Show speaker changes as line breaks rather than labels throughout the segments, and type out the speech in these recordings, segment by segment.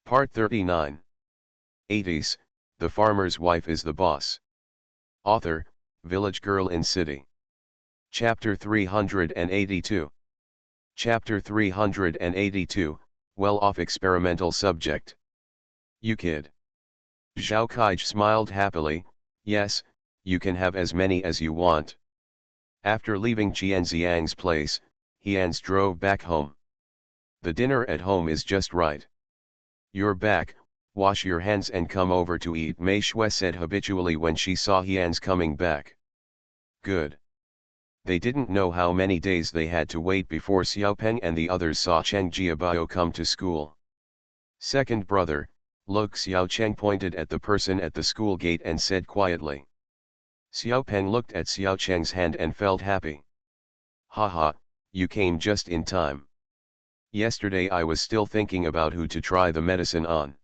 Part 39. 80s, The Farmer's Wife is the Boss. Author, Village Girl in City. Chapter 382. Chapter 382, Well-off experimental subject. You kid. Zhao Kaij smiled happily. Yes, you can have as many as you want. After leaving Qianxiang's place, Hians drove back home. The dinner at home is just right. You're back, wash your hands and come over to eat, Mei Shui said habitually when she saw Hians coming back. Good. They didn't know how many days they had to wait before Xiaopeng and the others saw Cheng Jiabao come to school. Second brother, look, Xiaocheng pointed at the person at the school gate and said quietly. Xiaopeng looked at Xiaocheng's hand and felt happy. Haha, you came just in time. Yesterday I was still thinking about who to try the medicine on.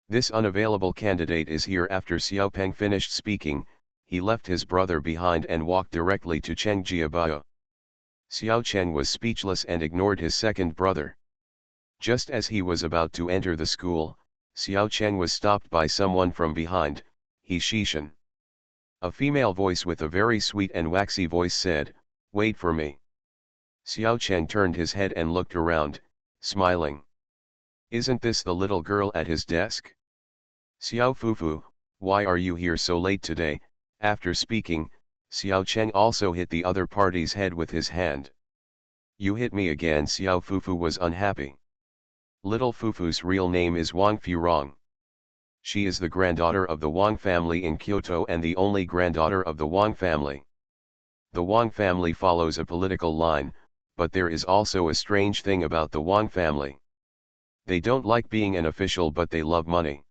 This unavailable candidate is here. After Xiaopeng finished speaking, he left his brother behind and walked directly to Cheng Jiabao. Xiaocheng was speechless and ignored his second brother. Just as he was about to enter the school, Xiaocheng was stopped by someone from behind. He Shishan. A female voice with a very sweet and waxy voice said, "Wait for me." Xiaocheng turned his head and looked around, smiling. Isn't this the little girl at his desk? Xiao Fufu, why are you here so late today? After speaking, Xiaocheng also hit the other party's head with his hand. You hit me again. Xiao Fufu was unhappy. Little Fufu's real name is Wang Furong. She is the granddaughter of the Wang family in Kyoto and the only granddaughter of the Wang family. The Wang family follows a political line, but there is also a strange thing about the Wang family. They don't like being an official, but they love money.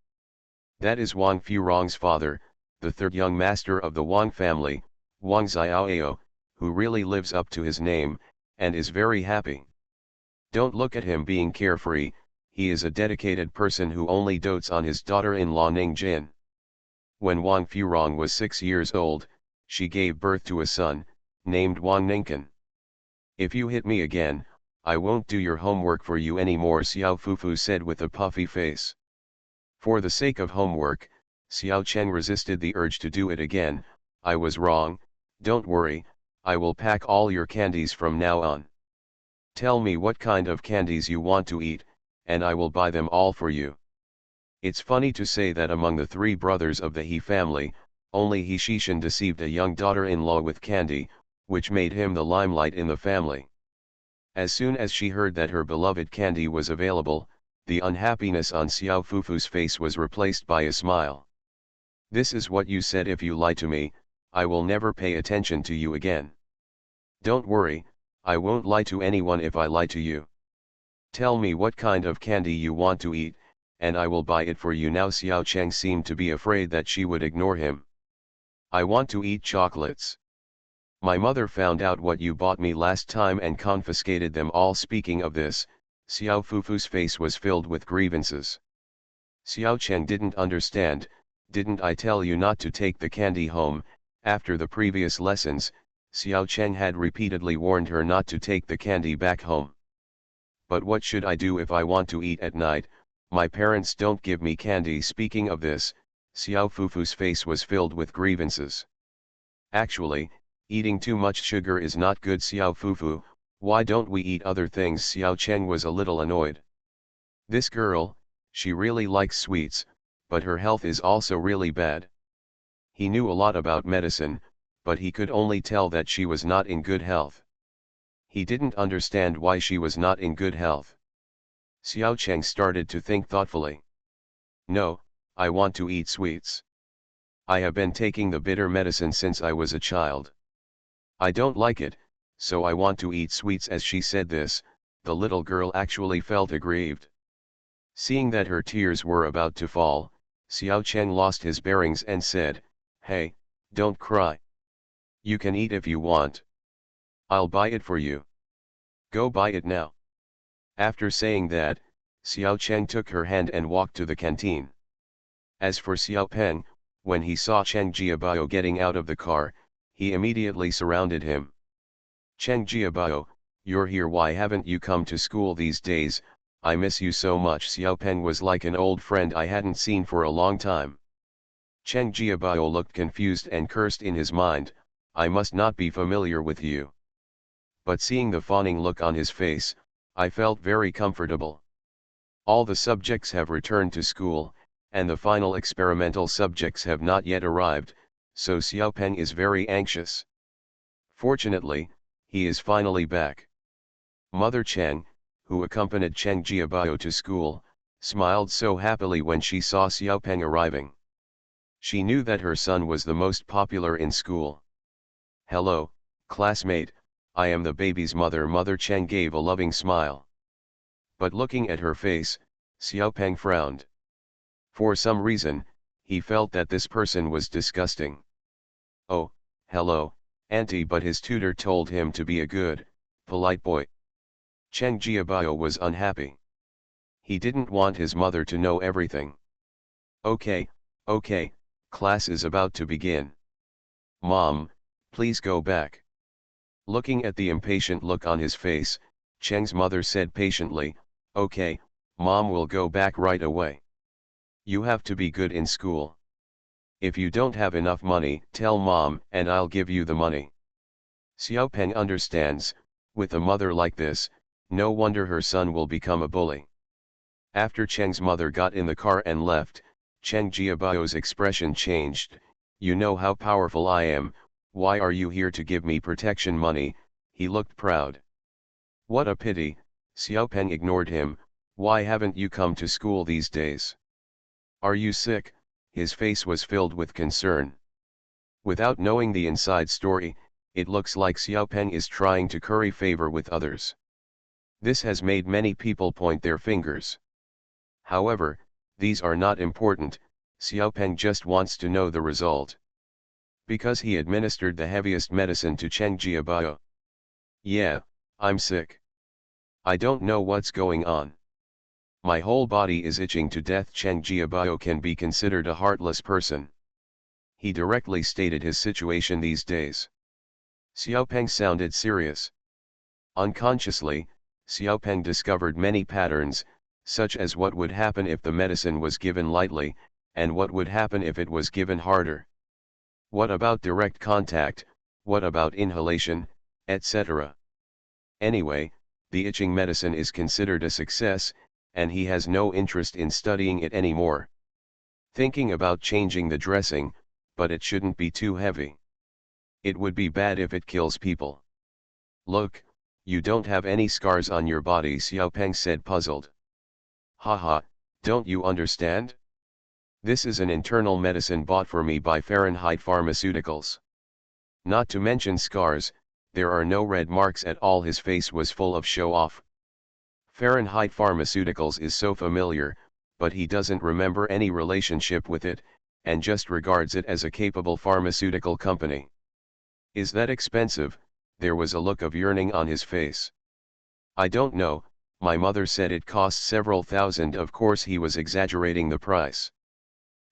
That is Wang Furong's father, the third young master of the Wang family, Wang Xiaoao, who really lives up to his name, and is very happy. Don't look at him being carefree, he is a dedicated person who only dotes on his daughter-in-law Ningjin. When Wang Furong was 6 years old, she gave birth to a son, named Wang Ninkan. If you hit me again, I won't do your homework for you anymore, Xiao Fufu said with a puffy face. For the sake of homework, Xiaocheng resisted the urge to do it again. I was wrong, don't worry, I will pack all your candies from now on. Tell me what kind of candies you want to eat, and I will buy them all for you. It's funny to say that among the 3 brothers of the He family, only He Shishan deceived a young daughter-in-law with candy, which made him the limelight in the family. As soon as she heard that her beloved candy was available, the unhappiness on Xiao Fufu's face was replaced by a smile. This is what you said: if you lie to me, I will never pay attention to you again. Don't worry, I won't lie to anyone if I lie to you. Tell me what kind of candy you want to eat, and I will buy it for you now. Xiaocheng seemed to be afraid that she would ignore him. I want to eat chocolates. My mother found out what you bought me last time and confiscated them all. Speaking of this, Xiao Fufu's face was filled with grievances. Xiaocheng didn't understand. Didn't I tell you not to take the candy home? After the previous lessons, Xiaocheng had repeatedly warned her not to take the candy back home. But what should I do if I want to eat at night? My parents don't give me candy. Speaking of this, Xiao Fufu's face was filled with grievances. Actually, eating too much sugar is not good. Xiao Fufu, why don't we eat other things? Xiaocheng was a little annoyed. This girl, she really likes sweets, but her health is also really bad. He knew a lot about medicine, but he could only tell that she was not in good health. He didn't understand why she was not in good health. Xiaocheng started to think thoughtfully. No, I want to eat sweets. I have been taking the bitter medicine since I was a child. I don't like it, so I want to eat sweets. As she said this, the little girl actually felt aggrieved. Seeing that her tears were about to fall, Xiaocheng lost his bearings and said, "Hey, don't cry. You can eat if you want. I'll buy it for you. Go buy it now." After saying that, Xiaocheng took her hand and walked to the canteen. As for Xiaopeng, when he saw Cheng Jiabao getting out of the car, he immediately surrounded him. "Cheng Jiabao, you're here. Why haven't you come to school these days? I miss you so much." Xiaopeng was like an old friend I hadn't seen for a long time. Cheng Jiabao looked confused and cursed in his mind, "I must not be familiar with you." But seeing the fawning look on his face, I felt very comfortable. All the subjects have returned to school, and the final experimental subjects have not yet arrived, so Xiaopeng is very anxious. Fortunately, he is finally back. Mother Cheng, who accompanied Cheng Jiabao to school, smiled so happily when she saw Xiaopeng arriving. She knew that her son was the most popular in school. "Hello, classmate, I am the baby's mother." Mother Cheng gave a loving smile. But looking at her face, Xiaopeng frowned. For some reason, he felt that this person was disgusting. "Oh, hello, auntie," but his tutor told him to be a good, polite boy. Cheng Jiabao was unhappy. He didn't want his mother to know everything. Okay, class is about to begin. Mom, please go back." Looking at the impatient look on his face, Cheng's mother said patiently, "Okay, Mom will go back right away. You have to be good in school. If you don't have enough money, tell Mom and I'll give you the money." Xiaopeng understands, with a mother like this, no wonder her son will become a bully. After Cheng's mother got in the car and left, Cheng Jiabao's expression changed. "You know how powerful I am, why are you here to give me protection money?" He looked proud. "What a pity," Xiaopeng ignored him, "why haven't you come to school these days? Are you sick?" His face was filled with concern. Without knowing the inside story, it looks like Xiaopeng is trying to curry favor with others. This has made many people point their fingers. However, these are not important, Xiaopeng just wants to know the result. Because he administered the heaviest medicine to Cheng Jiabao. "Yeah, I'm sick. I don't know what's going on. My whole body is itching to death." Cheng Jiabao can be considered a heartless person. He directly stated his situation these days. Xiaopeng sounded serious. Unconsciously, Xiaopeng discovered many patterns, such as what would happen if the medicine was given lightly, and what would happen if it was given harder. What about direct contact, what about inhalation, etc. Anyway, the itching medicine is considered a success, and he has no interest in studying it anymore. Thinking about changing the dressing, but it shouldn't be too heavy. It would be bad if it kills people. "Look, you don't have any scars on your body," Xiaopeng said, puzzled. "Haha, don't you understand? This is an internal medicine bought for me by Fahrenheit Pharmaceuticals. Not to mention scars, there are no red marks at all." His face was full of show-off. Fahrenheit Pharmaceuticals is so familiar, but he doesn't remember any relationship with it, and just regards it as a capable pharmaceutical company. "Is that expensive?" There was a look of yearning on his face. "I don't know, my mother said it costs several thousand." Of course he was exaggerating the price.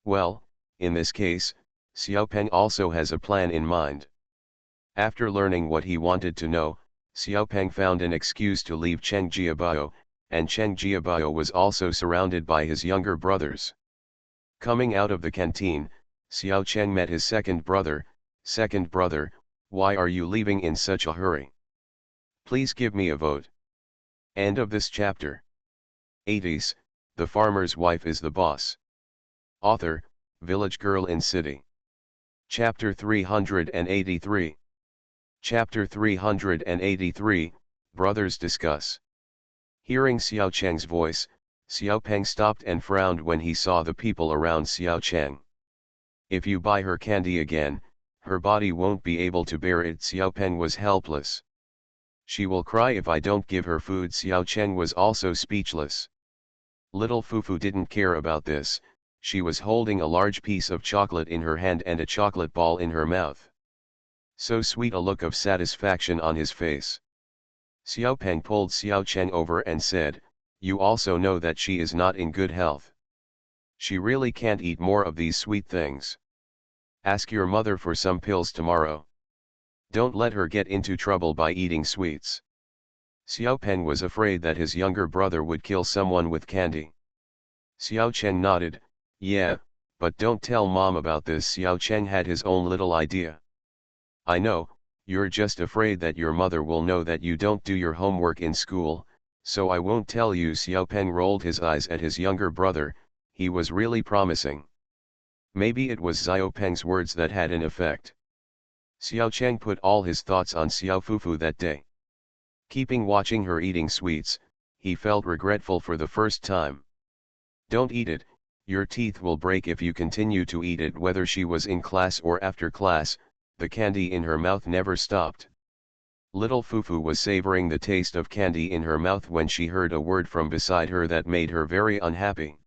Well, in this case, Xiaopeng also has a plan in mind. After learning what he wanted to know, Xiaopeng found an excuse to leave Cheng Jiabao, and Cheng Jiabao was also surrounded by his younger brothers. Coming out of the canteen, Xiao Cheng met his second brother. "Second brother, why are you leaving in such a hurry? Please give me a vote." End of this chapter. 80s, the farmer's wife is the boss. Author, Village Girl in City. Chapter 383. Chapter 383, Brothers Discuss. Hearing Xiao Cheng's voice, Xiao Peng stopped and frowned when he saw the people around Xiao Cheng. "If you buy her candy again, her body won't be able to bear it." Xiao Peng was helpless. "She will cry if I don't give her food." Xiao Cheng was also speechless. Little Fufu didn't care about this. She was holding a large piece of chocolate in her hand and a chocolate ball in her mouth. So sweet a look of satisfaction on his face. Xiao Peng pulled Xiao Cheng over and said, "You also know that she is not in good health. She really can't eat more of these sweet things. Ask your mother for some pills tomorrow. Don't let her get into trouble by eating sweets." Xiao Peng was afraid that his younger brother would kill someone with candy. Xiao Cheng nodded, yeah, but don't tell mom about this. Xiao Cheng had his own little idea. I know, you're just afraid that your mother will know that you don't do your homework in school, so I won't tell you. Xiao Peng rolled his eyes at his younger brother, he was really promising. Maybe it was Xiao Peng's words that had an effect. Xiao Cheng put all his thoughts on Xiao Fufu that day. Keeping watching her eating sweets, he felt regretful for the first time. Don't eat it, your teeth will break if you continue to eat it. Whether she was in class or after class, the candy in her mouth never stopped. Little Fufu was savoring the taste of candy in her mouth when she heard a word from beside her that made her very unhappy.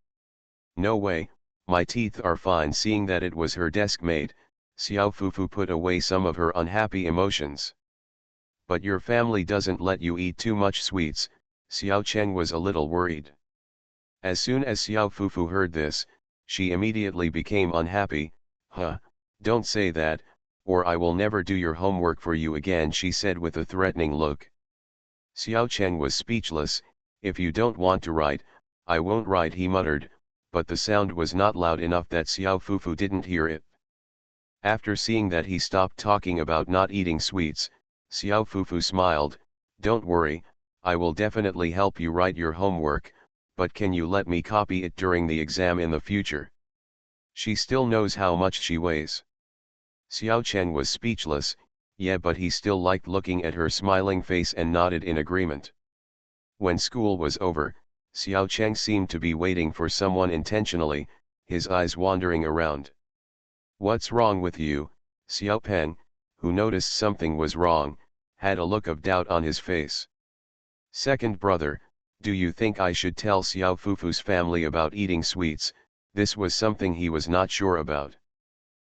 No way, my teeth are fine. Seeing that it was her desk mate, Xiao Fufu put away some of her unhappy emotions. But your family doesn't let you eat too much sweets. Xiao Cheng was a little worried. As soon as Xiao Fufu heard this, she immediately became unhappy. Don't say that, or I will never do your homework for you again, she said with a threatening look. Xiao Cheng was speechless. If you don't want to write, I won't write, he muttered, but the sound was not loud enough that Xiao Fufu didn't hear it. After seeing that he stopped talking about not eating sweets, Xiao Fufu smiled, don't worry, I will definitely help you write your homework, but can you let me copy it during the exam in the future? She still knows how much she weighs. Xiao Cheng was speechless, yeah, but he still liked looking at her smiling face and nodded in agreement. When school was over, Xiao Cheng seemed to be waiting for someone intentionally, his eyes wandering around. What's wrong with you? Xiao Peng, who noticed something was wrong, had a look of doubt on his face. Second brother, do you think I should tell Xiao Fufu's family about eating sweets? This was something he was not sure about.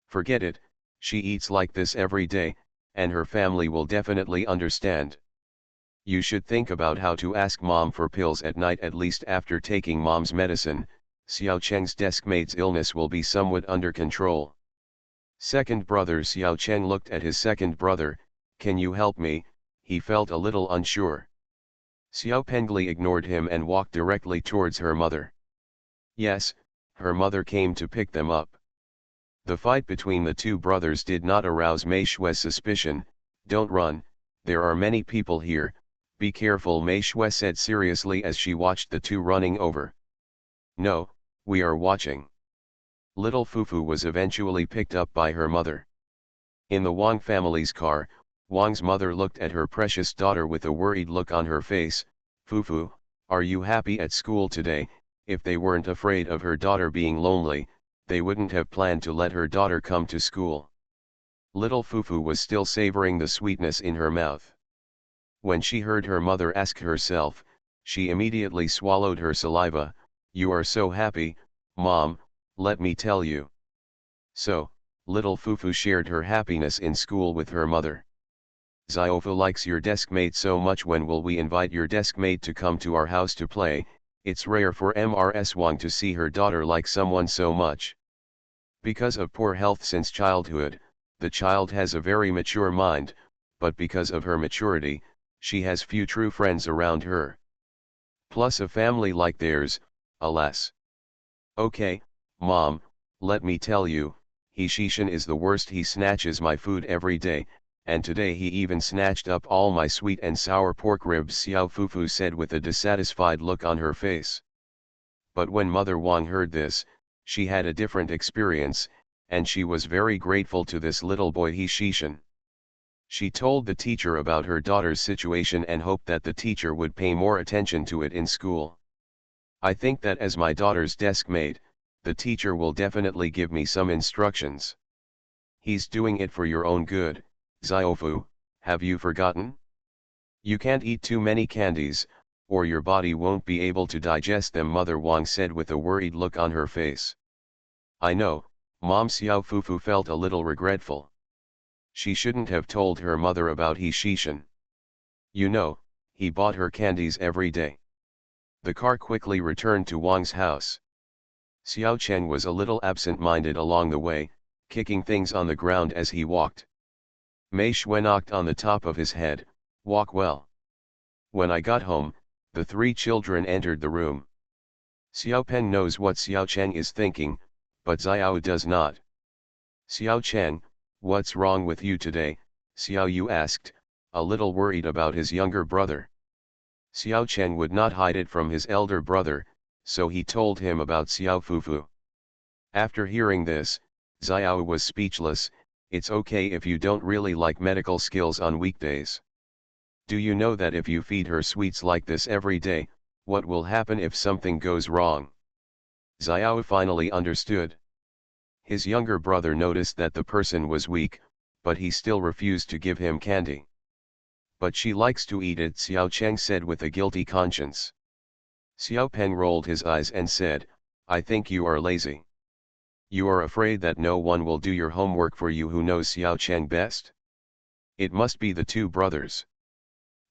Forget it, she eats like this every day, and her family will definitely understand. You should think about how to ask mom for pills at night. At least after taking mom's medicine, Xiao Cheng's deskmate's illness will be somewhat under control. Second brother Xiao Cheng looked at his second brother, can you help me? He felt a little unsure. Xiao Pengli ignored him and walked directly towards her mother. Yes, her mother came to pick them up. The fight between the two brothers did not arouse Mei Shui's suspicion. Don't run, there are many people here, be careful, Mei Shui said seriously as she watched the two running over. No, we are watching. Little Fufu was eventually picked up by her mother. In the Wang family's car, Wang's mother looked at her precious daughter with a worried look on her face. Fufu, are you happy at school today? If they weren't afraid of her daughter being lonely, they wouldn't have planned to let her daughter come to school. Little Fufu was still savoring the sweetness in her mouth. When she heard her mother ask herself, she immediately swallowed her saliva. You are so happy, Mom, let me tell you. So, little Fufu shared her happiness in school with her mother. Xiaofu likes your deskmate so much. When will we invite your deskmate to come to our house to play? It's rare for Mrs. Wang to see her daughter like someone so much. Because of poor health since childhood, the child has a very mature mind, but because of her maturity, she has few true friends around her. Plus a family like theirs, alas. Okay, Mom, let me tell you, Shishin is the worst. He snatches my food every day, and today he even snatched up all my sweet and sour pork ribs, Xiao Fufu said with a dissatisfied look on her face. But when Mother Wang heard this, she had a different experience, and she was very grateful to this little boy Shishin. She told the teacher about her daughter's situation and hoped that the teacher would pay more attention to it in school. I think that as my daughter's deskmate, the teacher will definitely give me some instructions. He's doing it for your own good, Xiaofu, have you forgotten? You can't eat too many candies, or your body won't be able to digest them, Mother Wang said with a worried look on her face. I know, Mom. Xiao Fufu felt a little regretful. She shouldn't have told her mother about Shishin. You know, he bought her candies every day. The car quickly returned to Wang's house. Xiao Cheng was a little absent-minded along the way, kicking things on the ground as he walked. Mei Shui knocked on the top of his head, walk well. When I got home, the three children entered the room. Xiaopeng knows what Xiao Cheng is thinking, but Xiao does not. Xiao Cheng, what's wrong with you today? Xiao Yu asked, a little worried about his younger brother. Xiao Cheng would not hide it from his elder brother, so he told him about Xiao Fufu. After hearing this, Xiao was speechless. It's okay if you don't really like medical skills on weekdays. Do you know that if you feed her sweets like this every day, what will happen if something goes wrong? Xiao finally understood. His younger brother noticed that the person was weak, but he still refused to give him candy. But she likes to eat it, Xiao Cheng said with a guilty conscience. Xiao Peng rolled his eyes and said, I think you are lazy. You are afraid that no one will do your homework for you who knows Xiao Cheng best? It must be the two brothers.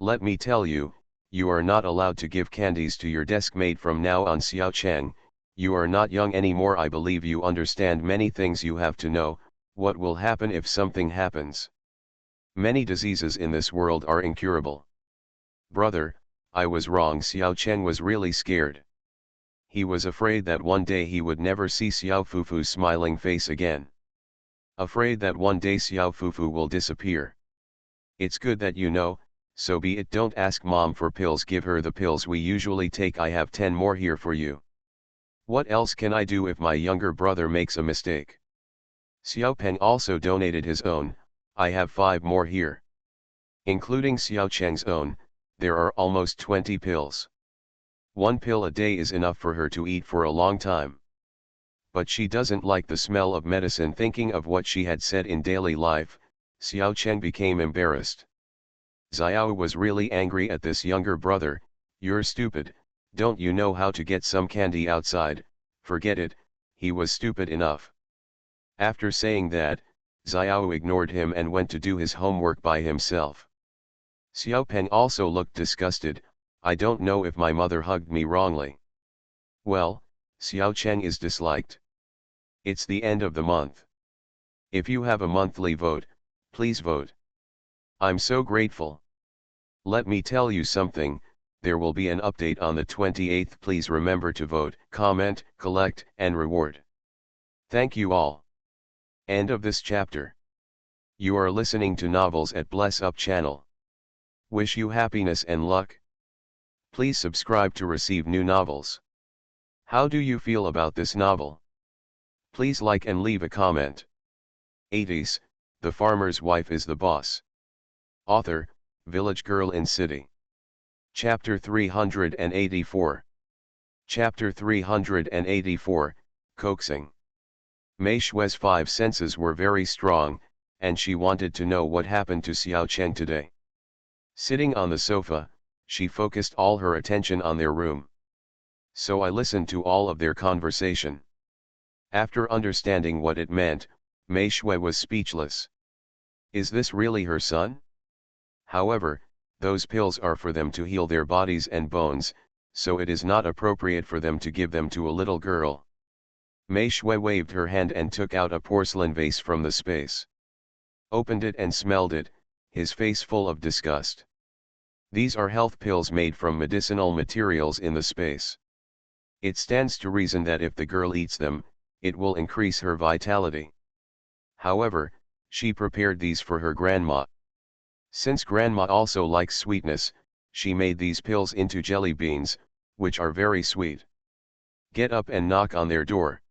Let me tell you, you are not allowed to give candies to your desk mate from now on, Xiao Cheng. You are not young anymore. I believe you understand many things you have to know. What will happen if something happens? Many diseases in this world are incurable. Brother, I was wrong. Xiao Cheng was really scared. He was afraid that one day he would never see Xiao Fufu's smiling face again. Afraid that one day Xiao Fufu will disappear. It's good that you know, so be it. Don't ask mom for pills, give her the pills we usually take. I have 10 more here for you. What else can I do if my younger brother makes a mistake? Xiao Peng also donated his own. I have 5 more here. Including Xiao Cheng's own, there are almost 20 pills. 1 pill a day is enough for her to eat for a long time. But she doesn't like the smell of medicine. Thinking of what she had said in daily life, Xiao Cheng became embarrassed. Xiao was really angry at this younger brother. You're stupid, don't you know how to get some candy outside? Forget it, he was stupid enough. After saying that, Xiao ignored him and went to do his homework by himself. Xiao Peng also looked disgusted. I don't know if my mother hugged me wrongly. Well, Xiao Cheng is disliked. It's the end of the month. If you have a monthly vote, please vote. I'm so grateful. Let me tell you something, there will be an update on the 28th. Please remember to vote, comment, collect, and reward. Thank you all. End of this chapter. You are listening to Novels at Bless Up channel. Wish you happiness and luck. Please subscribe to receive new novels. How do you feel about this novel? Please like and leave a comment. 80s, The Farmer's Wife is the Boss. Author, Village Girl in City. Chapter 384. Chapter 384, Coaxing. Mei Shui's 5 senses were very strong, and she wanted to know what happened to Xiao Cheng today. Sitting on the sofa, she focused all her attention on their room. So I listened to all of their conversation. After understanding what it meant, Mei Shui was speechless. Is this really her son? However, those pills are for them to heal their bodies and bones, so it is not appropriate for them to give them to a little girl. Mei Shui waved her hand and took out a porcelain vase from the space. Opened it and smelled it, his face full of disgust. These are health pills made from medicinal materials in the space. It stands to reason that if the girl eats them, it will increase her vitality. However, she prepared these for her grandma. Since grandma also likes sweetness, she made these pills into jelly beans, which are very sweet. Get up and knock on their door.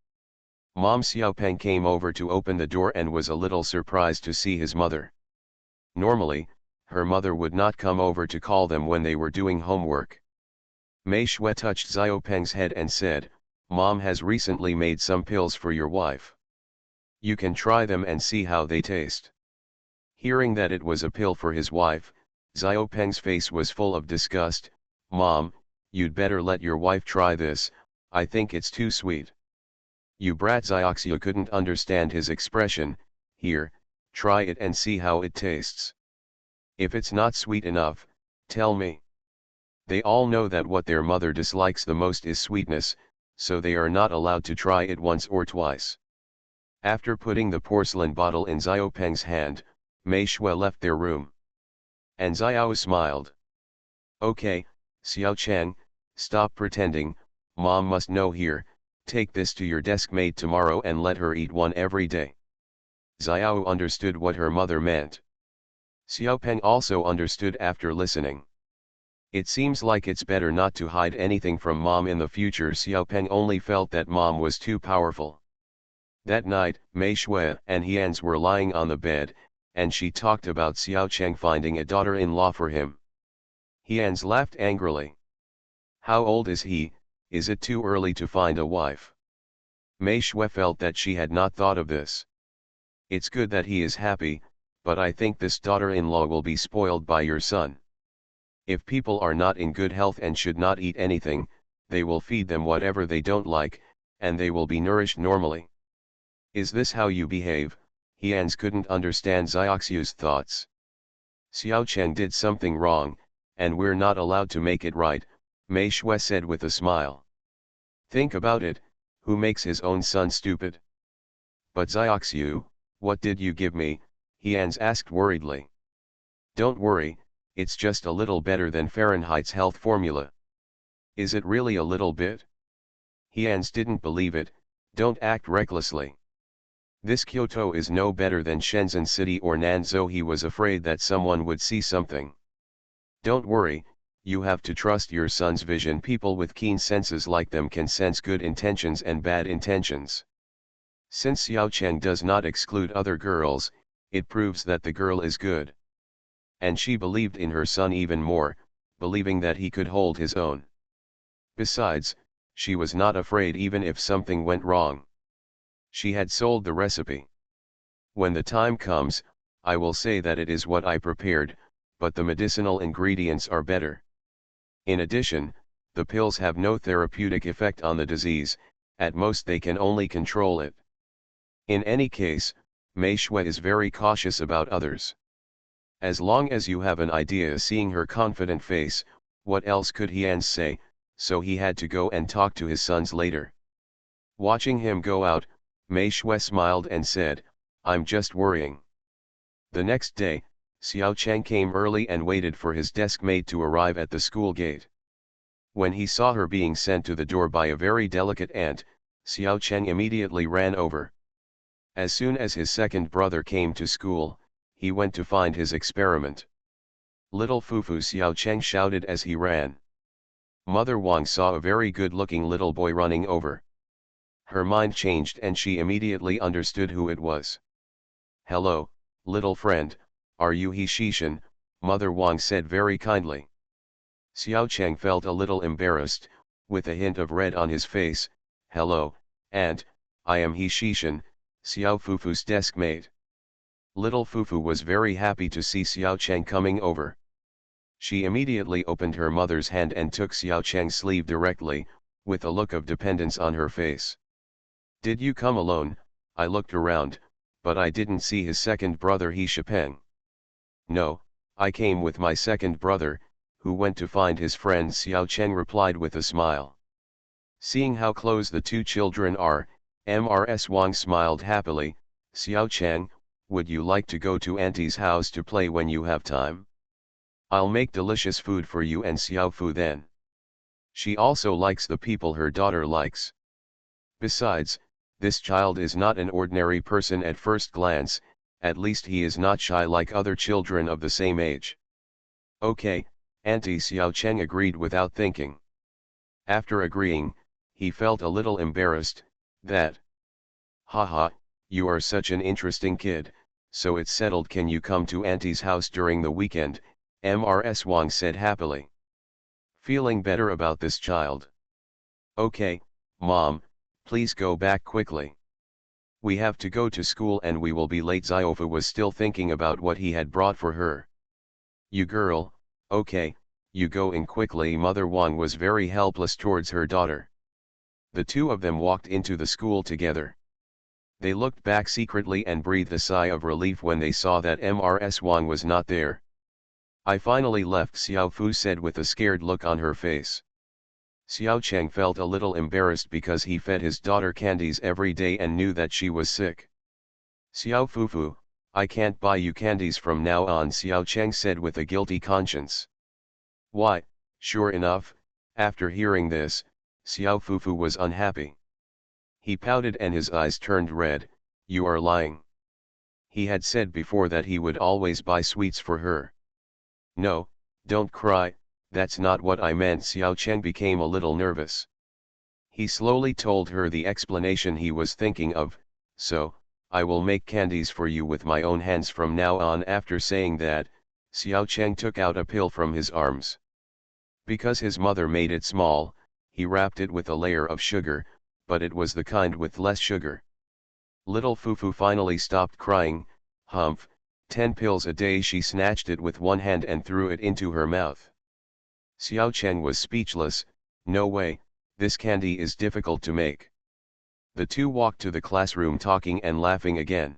Mom Xiaopeng came over to open the door and was a little surprised to see his mother. Normally, her mother would not come over to call them when they were doing homework. Mei Shui touched Xiaopeng's head and said, Mom has recently made some pills for your wife. You can try them and see how they taste. Hearing that it was a pill for his wife, Xiaopeng's face was full of disgust. Mom, you'd better let your wife try this, I think it's too sweet. You brat. Xiaoxia couldn't understand his expression. Here, try it and see how it tastes. If it's not sweet enough, tell me. They all know that what their mother dislikes the most is sweetness, so they are not allowed to try it once or twice. After putting the porcelain bottle in Xiaopeng's hand, Mei Shui left their room. And Xiao smiled. Okay, Xiao Chang, stop pretending, mom must know here, take this to your desk mate tomorrow and let her eat one every day. Xiao understood what her mother meant. Xiao Peng also understood after listening. It seems like it's better not to hide anything from mom in the future. Xiao Peng only felt that mom was too powerful. That night, Mei Shui and Hians were lying on the bed, and she talked about Xiao Cheng finding a daughter-in-law for him. Hians laughed angrily. How old is he? Is it too early to find a wife? Mei Shui felt that she had not thought of this. It's good that he is happy, but I think this daughter-in-law will be spoiled by your son. If people are not in good health and should not eat anything, they will feed them whatever they don't like, and they will be nourished normally. Is this how you behave? Hians couldn't understand Xiaoxiu's thoughts. Xiao Cheng did something wrong, and we're not allowed to make it right, Mei Shui said with a smile. Think about it, who makes his own son stupid? But Xiaoxiu, what did you give me? Hians asked worriedly. Don't worry, it's just a little better than Fahrenheit's health formula. Is it really a little bit? Hians didn't believe it. Don't act recklessly. This Kyoto is no better than Shenzhen City or Nanzhou. He was afraid that someone would see something. Don't worry, you have to trust your son's vision. People with keen senses like them can sense good intentions and bad intentions. Since Xiao Cheng does not exclude other girls, it proves that the girl is good. And she believed in her son even more, believing that he could hold his own. Besides, she was not afraid even if something went wrong. She had sold the recipe. When the time comes, I will say that it is what I prepared, but the medicinal ingredients are better. In addition, the pills have no therapeutic effect on the disease, at most they can only control it. In any case, Mei Shui is very cautious about others. As long as you have an idea. Seeing her confident face, what else could Hians say, so he had to go and talk to his sons later. Watching him go out, Mei Shui smiled and said, I'm just worrying. The next day, Xiao Cheng came early and waited for his desk mate to arrive at the school gate. When he saw her being sent to the door by a very delicate aunt, Xiao Cheng immediately ran over. As soon as his second brother came to school, he went to find his experiment. Little Fufu, Xiao Cheng shouted as he ran. Mother Wang saw a very good-looking little boy running over. Her mind changed and she immediately understood who it was. Hello, little friend, are you He Shishan? Mother Wang said very kindly. Xiao Cheng felt a little embarrassed, with a hint of red on his face. Hello, aunt, I am He Shishan, Xiao Fufu's desk mate. Little Fufu was very happy to see Xiao Cheng coming over. She immediately opened her mother's hand and took Xiao Cheng's sleeve directly, with a look of dependence on her face. Did you come alone? I looked around, but I didn't see his second brother He Shipeng. No, I came with my second brother, who went to find his friend. Xiao Cheng replied with a smile. Seeing how close the two children are, Mrs. Wang smiled happily. Xiao Cheng, would you like to go to Auntie's house to play when you have time? I'll make delicious food for you and Xiao Fu then. She also likes the people her daughter likes. Besides, this child is not an ordinary person at first glance, at least he is not shy like other children of the same age. Okay, Auntie. Xiao Cheng agreed without thinking. After agreeing, he felt a little embarrassed, that. Haha, you are such an interesting kid, so it's settled. Can you come to Auntie's house during the weekend? Mrs. Wang said happily. Feeling better about this child. Okay, Mom, please go back quickly. We have to go to school and we will be late. Xiaofu was still thinking about what he had brought for her. You girl, okay, you go in quickly. Mother Wang was very helpless towards her daughter. The two of them walked into the school together. They looked back secretly and breathed a sigh of relief when they saw that Mrs. Wang was not there. I finally left, Xiao Fu said with a scared look on her face. Xiao Cheng felt a little embarrassed because he fed his daughter candies every day and knew that she was sick. Xiao Fufu, I can't buy you candies from now on, Xiao Cheng said with a guilty conscience. Why, Sure enough, after hearing this, Xiao Fufu was unhappy. He pouted and his eyes turned red. You are lying. He had said before that he would always buy sweets for her. No, don't cry, that's not what I meant. Xiao Cheng became a little nervous. He slowly told her the explanation he was thinking of. So, I will make candies for you with my own hands from now on. After saying that, Xiao Cheng took out a pill from his arms. Because his mother made it small, he wrapped it with a layer of sugar, but it was the kind with less sugar. Little Fufu finally stopped crying. Humph, 10 pills a day. She snatched it with one hand and threw it into her mouth. Xiao Cheng was speechless. No way, this candy is difficult to make. The two walked to the classroom talking and laughing again.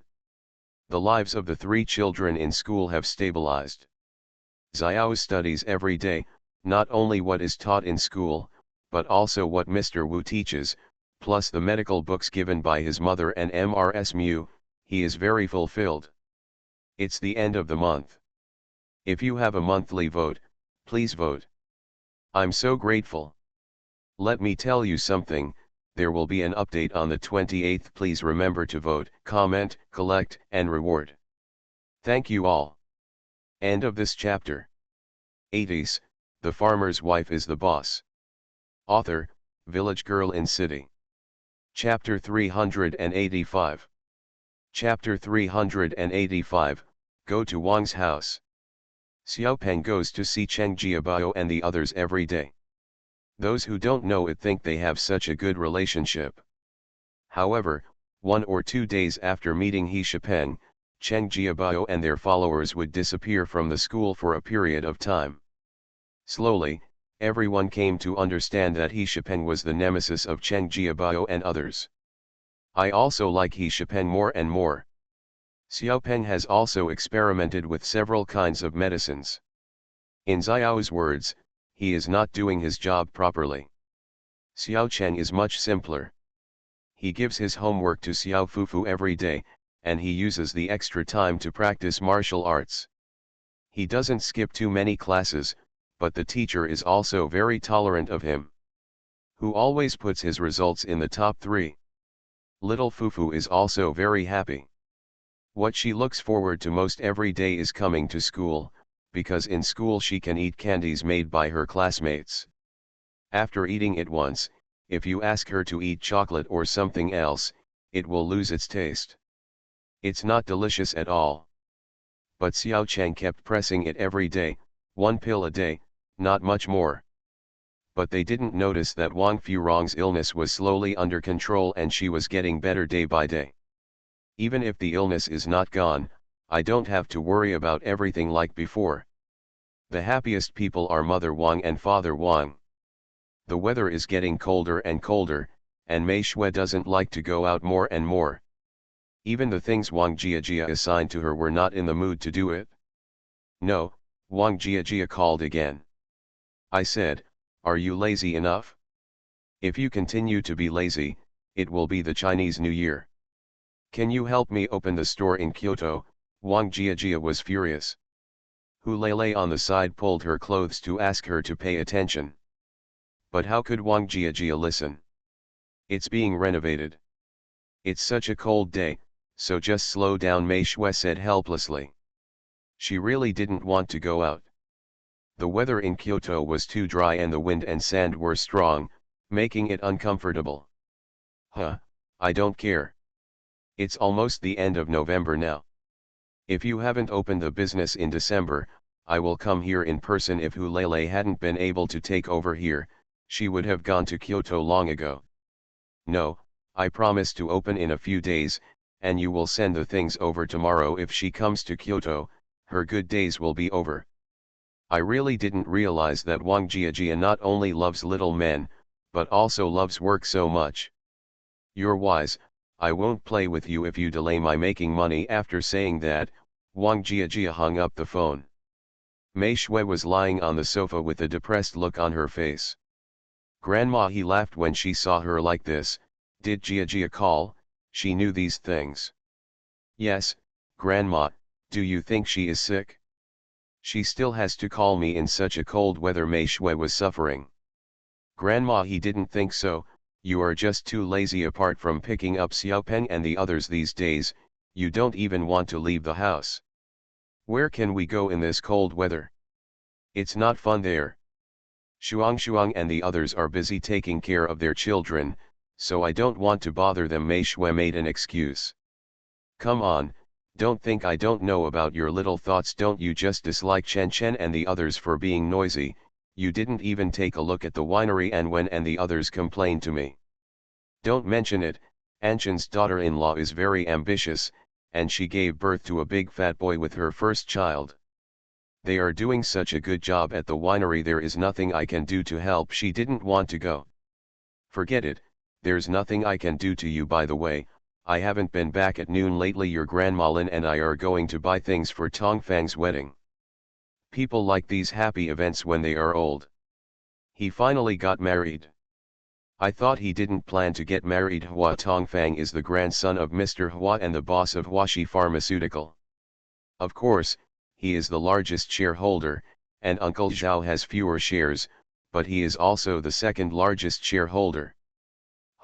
The lives of the 3 children in school have stabilized. Xiao studies every day, not only what is taught in school, but also what Mr. Wu teaches, plus the medical books given by his mother and Mrs. Mu. He is very fulfilled. It's the end of the month. If you have a monthly vote, please vote. I'm so grateful. Let me tell you something, there will be an update on the 28th. Please remember to vote, comment, collect, and reward. Thank you all. End of this chapter. 80s, The Farmer's Wife is the Boss. Author, Village Girl in City. Chapter 385. Chapter 385, Go to Wang's House. Xiaopeng goes to see Cheng Jiabao and the others every day. Those who don't know it think they have such a good relationship. However, 1 or 2 days after meeting He Shipeng, Cheng Jiabao and their followers would disappear from the school for a period of time. Slowly, everyone came to understand that He Shipeng was the nemesis of Cheng Jiabao and others. I also like He Shipeng more and more. Xiaopeng has also experimented with several kinds of medicines. In Xiao's words, he is not doing his job properly. Xiao Cheng is much simpler. He gives his homework to Xiao Fufu every day, and he uses the extra time to practice martial arts. He doesn't skip too many classes, but the teacher is also very tolerant of him. Who always puts his results in the top 3. Little Fufu is also very happy. What she looks forward to most every day is coming to school, because in school she can eat candies made by her classmates. After eating it once, if you ask her to eat chocolate or something else, it will lose its taste. It's not delicious at all. But Xiao Cheng kept pressing it every day, 1 pill a day, not much more. But they didn't notice that Wang Furong's illness was slowly under control and she was getting better day by day. Even if the illness is not gone, I don't have to worry about everything like before. The happiest people are Mother Wang and Father Wang. The weather is getting colder and colder, and Mei Shui doesn't like to go out more and more. Even the things Wang Jiajia assigned to her were not in the mood to do it. No, Wang Jiajia called again. I said, are you lazy enough? If you continue to be lazy, it will be the Chinese New Year. Can you help me open the store in Kyoto? Wang Jiajia was furious. Hu Lei on the side pulled her clothes to ask her to pay attention. But how could Wang Jiajia listen? It's being renovated. It's such a cold day, so just slow down, Mei Shui said helplessly. She really didn't want to go out. The weather in Kyoto was too dry and the wind and sand were strong, making it uncomfortable. Huh, I don't care. It's almost the end of November now. If you haven't opened the business in December, I will come here in person. If Hu Lei hadn't been able to take over here, she would have gone to Kyoto long ago. No, I promise to open in a few days, and you will send the things over tomorrow. If she comes to Kyoto, her good days will be over. I really didn't realize that Wang Jiajia not only loves little men, but also loves work so much. You're wise, I won't play with you if you delay my making money. After saying that, Wang Jiajia hung up the phone. Mei Shui was lying on the sofa with a depressed look on her face. Grandma, he laughed when she saw her like this. Did Jiajia call? She knew these things. Yes, Grandma, do you think she is sick? She still has to call me in such a cold weather. Mei Shui was suffering. Grandma, he didn't think so. You are just too lazy. Apart from picking up Xiaopeng and the others these days, you don't even want to leave the house. Where can we go in this cold weather? It's not fun there. Shuang and the others are busy taking care of their children, so I don't want to bother them. Mei Shui made an excuse. Come on, don't think I don't know about your little thoughts. Don't you just dislike Chen Chen and the others for being noisy? You didn't even take a look at the winery, and when and the others complained to me. Don't mention it. Anshan's daughter-in-law is very ambitious, and she gave birth to a big fat boy with her first child. They are doing such a good job at the winery, there is nothing I can do to help. She didn't want to go. Forget it, there's nothing I can do to you. By the way, I haven't been back at noon lately. Your grandma Lin and I are going to buy things for Tongfang's wedding. People like these happy events when they are old. He finally got married. I thought he didn't plan to get married. Hua Tongfang is the grandson of Mr. Hua and the boss of Huaxi Pharmaceutical. Of course, he is the largest shareholder, and Uncle Zhao has fewer shares, but he is also the second largest shareholder.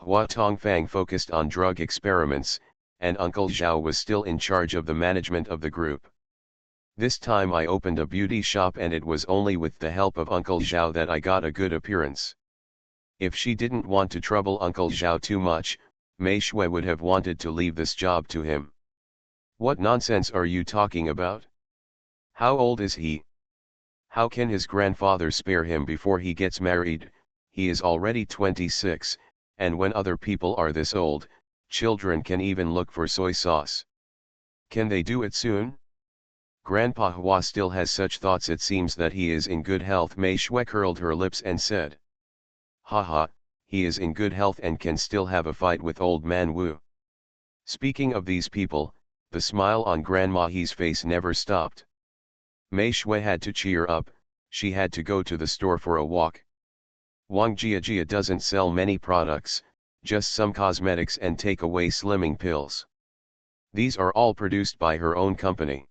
Hua Tongfang focused on drug experiments, and Uncle Zhao was still in charge of the management of the group. This time I opened a beauty shop, and it was only with the help of Uncle Zhao that I got a good appearance. If she didn't want to trouble Uncle Zhao too much, Mei Shui would have wanted to leave this job to him. What nonsense are you talking about? How old is he? How can his grandfather spare him before he gets married? He is already 26, and when other people are this old, children can even look for soy sauce. Can they do it soon? Grandpa Hua still has such thoughts. It seems that he is in good health. Mei Shui curled her lips and said. Haha, he is in good health and can still have a fight with old man Wu. Speaking of these people, the smile on Grandma He's face never stopped. Mei Shui had to cheer up. She had to go to the store for a walk. Wang Jiajia doesn't sell many products, just some cosmetics and take-away slimming pills. These are all produced by her own company.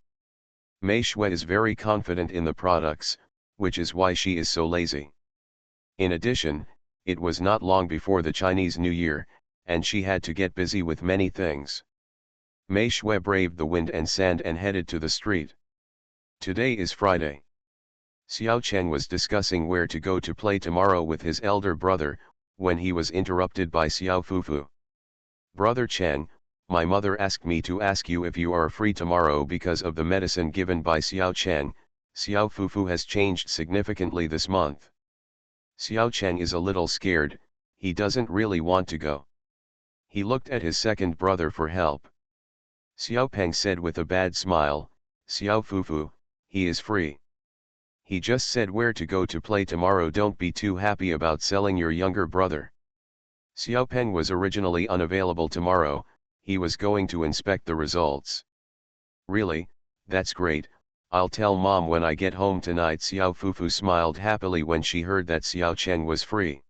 Mei Shui is very confident in the products, which is why she is so lazy. In addition, it was not long before the Chinese New Year, and she had to get busy with many things. Mei Shui braved the wind and sand and headed to the street. Today is Friday. Xiao Cheng was discussing where to go to play tomorrow with his elder brother, when he was interrupted by Xiao Fufu. Brother Cheng, my mother asked me to ask you if you are free tomorrow because of the medicine given by Xiao Cheng. Xiao Fufu has changed significantly this month. Xiao Cheng is a little scared. He doesn't really want to go. He looked at his second brother for help. Xiao Peng said with a bad smile, Xiao Fufu, he is free. He just said where to go to play tomorrow. Don't be too happy about selling your younger brother. Xiao Peng was originally unavailable tomorrow. He was going to inspect the results. Really, that's great. I'll tell mom when I get home tonight. Xiao Fufu smiled happily when she heard that Xiao Cheng was free.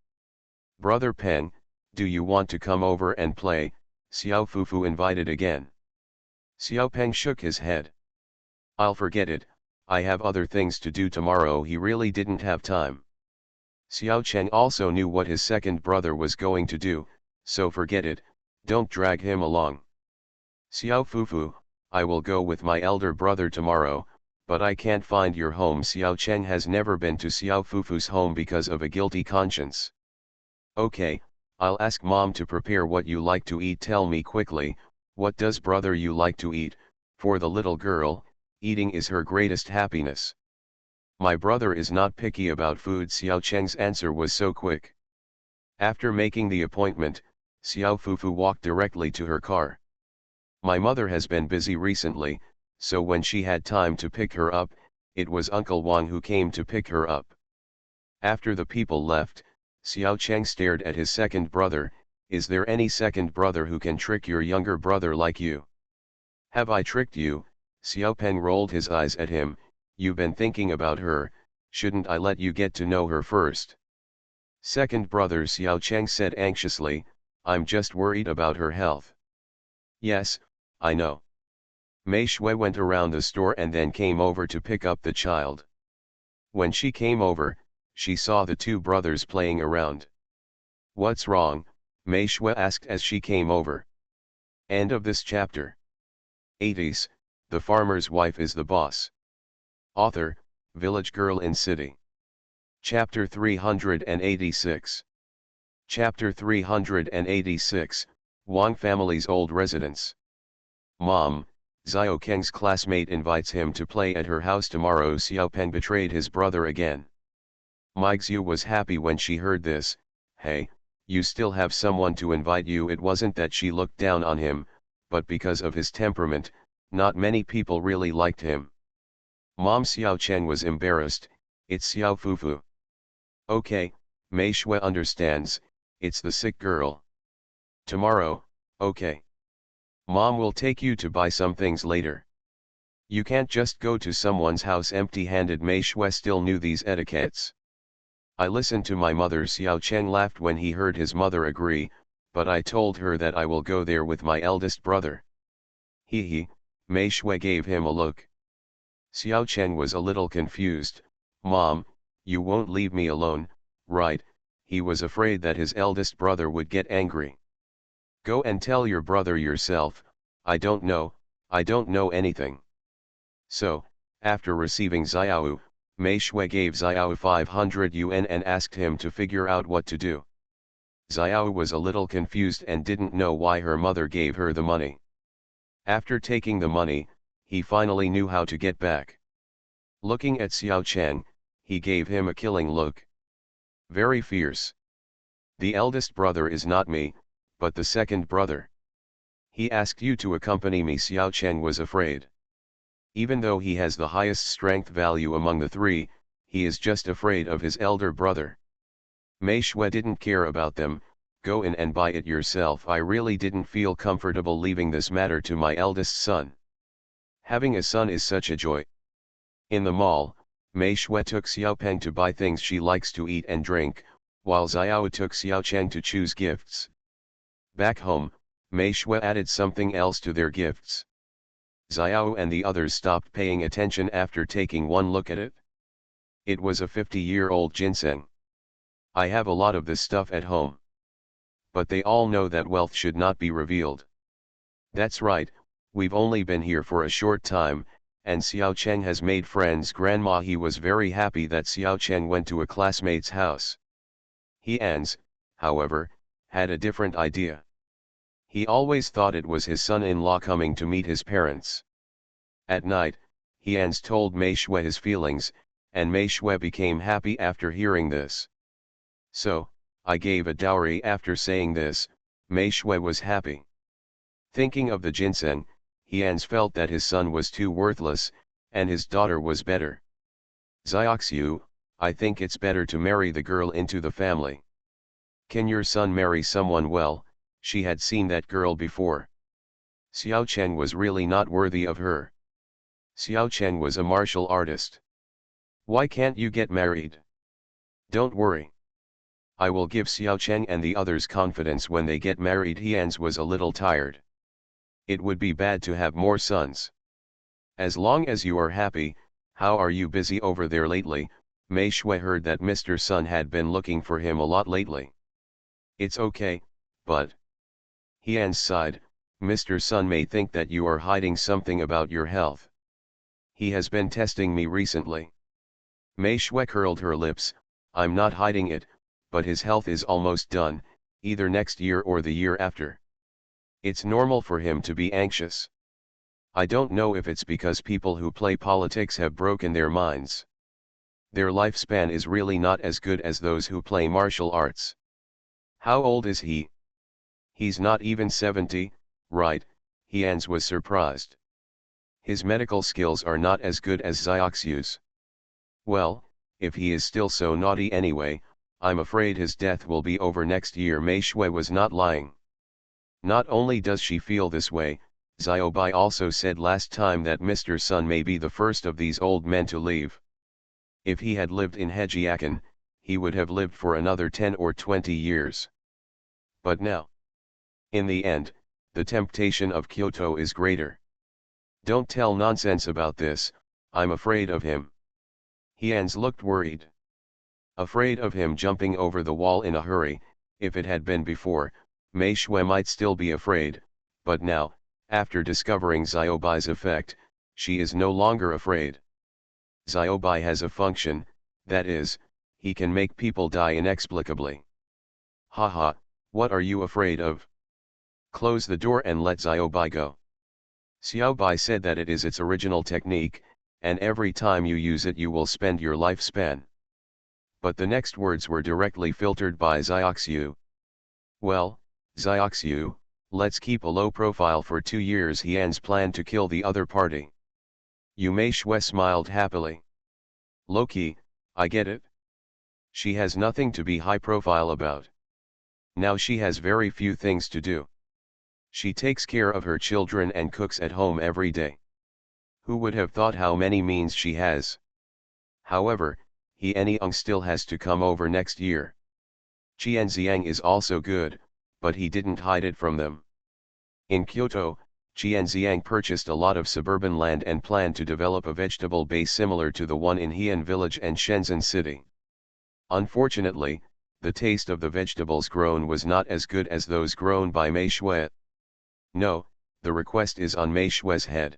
Brother Peng, do you want to come over and play? Xiao Fufu invited again. Xiao Peng shook his head. I'll forget it, I have other things to do tomorrow. He really didn't have time. Xiao Cheng also knew what his second brother was going to do, so forget it, don't drag him along. Xiao Fufu, I will go with my elder brother tomorrow, but I can't find your home. Xiao Cheng has never been to Xiao Fufu's home because of a guilty conscience. Okay, I'll ask mom to prepare what you like to eat. Tell me quickly, what does brother you like to eat? For the little girl, eating is her greatest happiness. My brother is not picky about food. Xiao Cheng's answer was so quick. After making the appointment, Xiao Fufu walked directly to her car. My mother has been busy recently, so when she had time to pick her up, it was Uncle Wang who came to pick her up. After the people left, Xiao Cheng stared at his second brother. Is there any second brother who can trick your younger brother like you? Have I tricked you? Xiao Peng rolled his eyes at him. You've been thinking about her, shouldn't I let you get to know her first? Second brother, Xiao Cheng said anxiously, I'm just worried about her health. Yes, I know. Mei Shui went around the store and then came over to pick up the child. When she came over, she saw the two brothers playing around. "What's wrong?" Mei Shui asked as she came over. End of this chapter. 80s, The Farmer's Wife is the Boss. Author, Village Girl in City. Chapter 386. Chapter 386, Wang Family's Old Residence. Mom, Xiao Keng's classmate invites him to play at her house tomorrow. Xiao Peng betrayed his brother again. Mai Xiu was happy when she heard this. Hey, you still have someone to invite you. It wasn't that she looked down on him, but because of his temperament, not many people really liked him. Mom Xiao Chen was embarrassed. It's Xiao Fufu. Okay, Mei Shui understands, it's the sick girl. Tomorrow, okay. Mom will take you to buy some things later. You can't just go to someone's house empty-handed. Mei Shui still knew these etiquettes. I listened to my mother. Xiao Chen laughed when he heard his mother agree, but I told her that I will go there with my eldest brother. He, Mei Shui gave him a look. Xiao Chen was a little confused. Mom, you won't leave me alone, right? He was afraid that his eldest brother would get angry. Go and tell your brother yourself. I don't know anything. So, after receiving Xiao, Mei Shui gave Xiao 500 yuan and asked him to figure out what to do. Xiao was a little confused and didn't know why her mother gave her the money. After taking the money, he finally knew how to get back. Looking at Xiao Chen, he gave him a killing look. Very fierce. The eldest brother is not me, but the second brother. He asked you to accompany me. Xiao Chen was afraid. Even though he has the highest strength value among the three, he is just afraid of his elder brother. Mei Shui didn't care about them. Go in and buy it yourself. I really didn't feel comfortable leaving this matter to my eldest son. Having a son is such a joy. In the mall, Mei Shui took Xiao Peng to buy things she likes to eat and drink, while Xiao took Xiao Chen to choose gifts. Back home, Mei Shui added something else to their gifts. Xiao and the others stopped paying attention after taking one look at it. It was a 50-year-old ginseng. I have a lot of this stuff at home. But they all know that wealth should not be revealed. That's right, we've only been here for a short time, and Xiao Cheng has made friends. Grandma, he was very happy that Xiao Cheng went to a classmate's house. He however, had a different idea. He always thought it was his son-in-law coming to meet his parents. At night, He told Mei Shui his feelings, and Mei Shui became happy after hearing this. So, I gave a dowry. After saying this, Mei Shui was happy. Thinking of the ginseng, He felt that his son was too worthless, and his daughter was better. Xiaoxiu, I think it's better to marry the girl into the family. Can your son marry someone well? She had seen that girl before. Xiao Chen was really not worthy of her. Xiao Chen was a martial artist. Why can't you get married? Don't worry. I will give Xiao Chen and the others confidence when they get married. Hians was a little tired. It would be bad to have more sons. As long as you are happy. How are you busy over there lately? Mei Shui heard that Mr. Sun had been looking for him a lot lately. It's okay, but... Hian sighed, Mr. Sun may think that you are hiding something about your health. He has been testing me recently. Mei Shui curled her lips, I'm not hiding it, but his health is almost done, either next year or the year after. It's normal for him to be anxious. I don't know if it's because people who play politics have broken their minds. Their lifespan is really not as good as those who play martial arts. How old is he? He's not even 70, right? Hians was surprised. His medical skills are not as good as Xiaoxiu's. Well, if he is still so naughty anyway, I'm afraid his death will be over next year. Mei Shui was not lying. Not only does she feel this way, Xiao Bai also said last time that Mr. Sun may be the first of these old men to leave. If he had lived in Hejiakan, he would have lived for another 10 or 20 years. But now, in the end, the temptation of Kyoto is greater. Don't tell nonsense about this, I'm afraid of him. Hians looked worried. Afraid of him jumping over the wall in a hurry. If it had been before, Mei Shui might still be afraid, but now, after discovering Xiaobai's effect, she is no longer afraid. Xiaobai has a function, that is, he can make people die inexplicably. Haha, what are you afraid of? Close the door and let Xiaobai go. Xiaobai said that it is its original technique, and every time you use it you will spend your lifespan. But the next words were directly filtered by Xiaoxiu. Well, Xiaoxiu, let's keep a low profile for 2 years. Hian's planned to kill the other party. Yu Mei Shui smiled happily. Low-key, I get it. She has nothing to be high profile about. Now she has very few things to do. She takes care of her children and cooks at home every day. Who would have thought how many means she has? However, He Anyong still has to come over next year. Qian Xiang is also good, but he didn't hide it from them. In Kyoto, Qian Xiang purchased a lot of suburban land and planned to develop a vegetable base similar to the one in Heian Village and Shenzhen City. Unfortunately, the taste of the vegetables grown was not as good as those grown by Mei Shui. No, the request is on Mei Shui's head.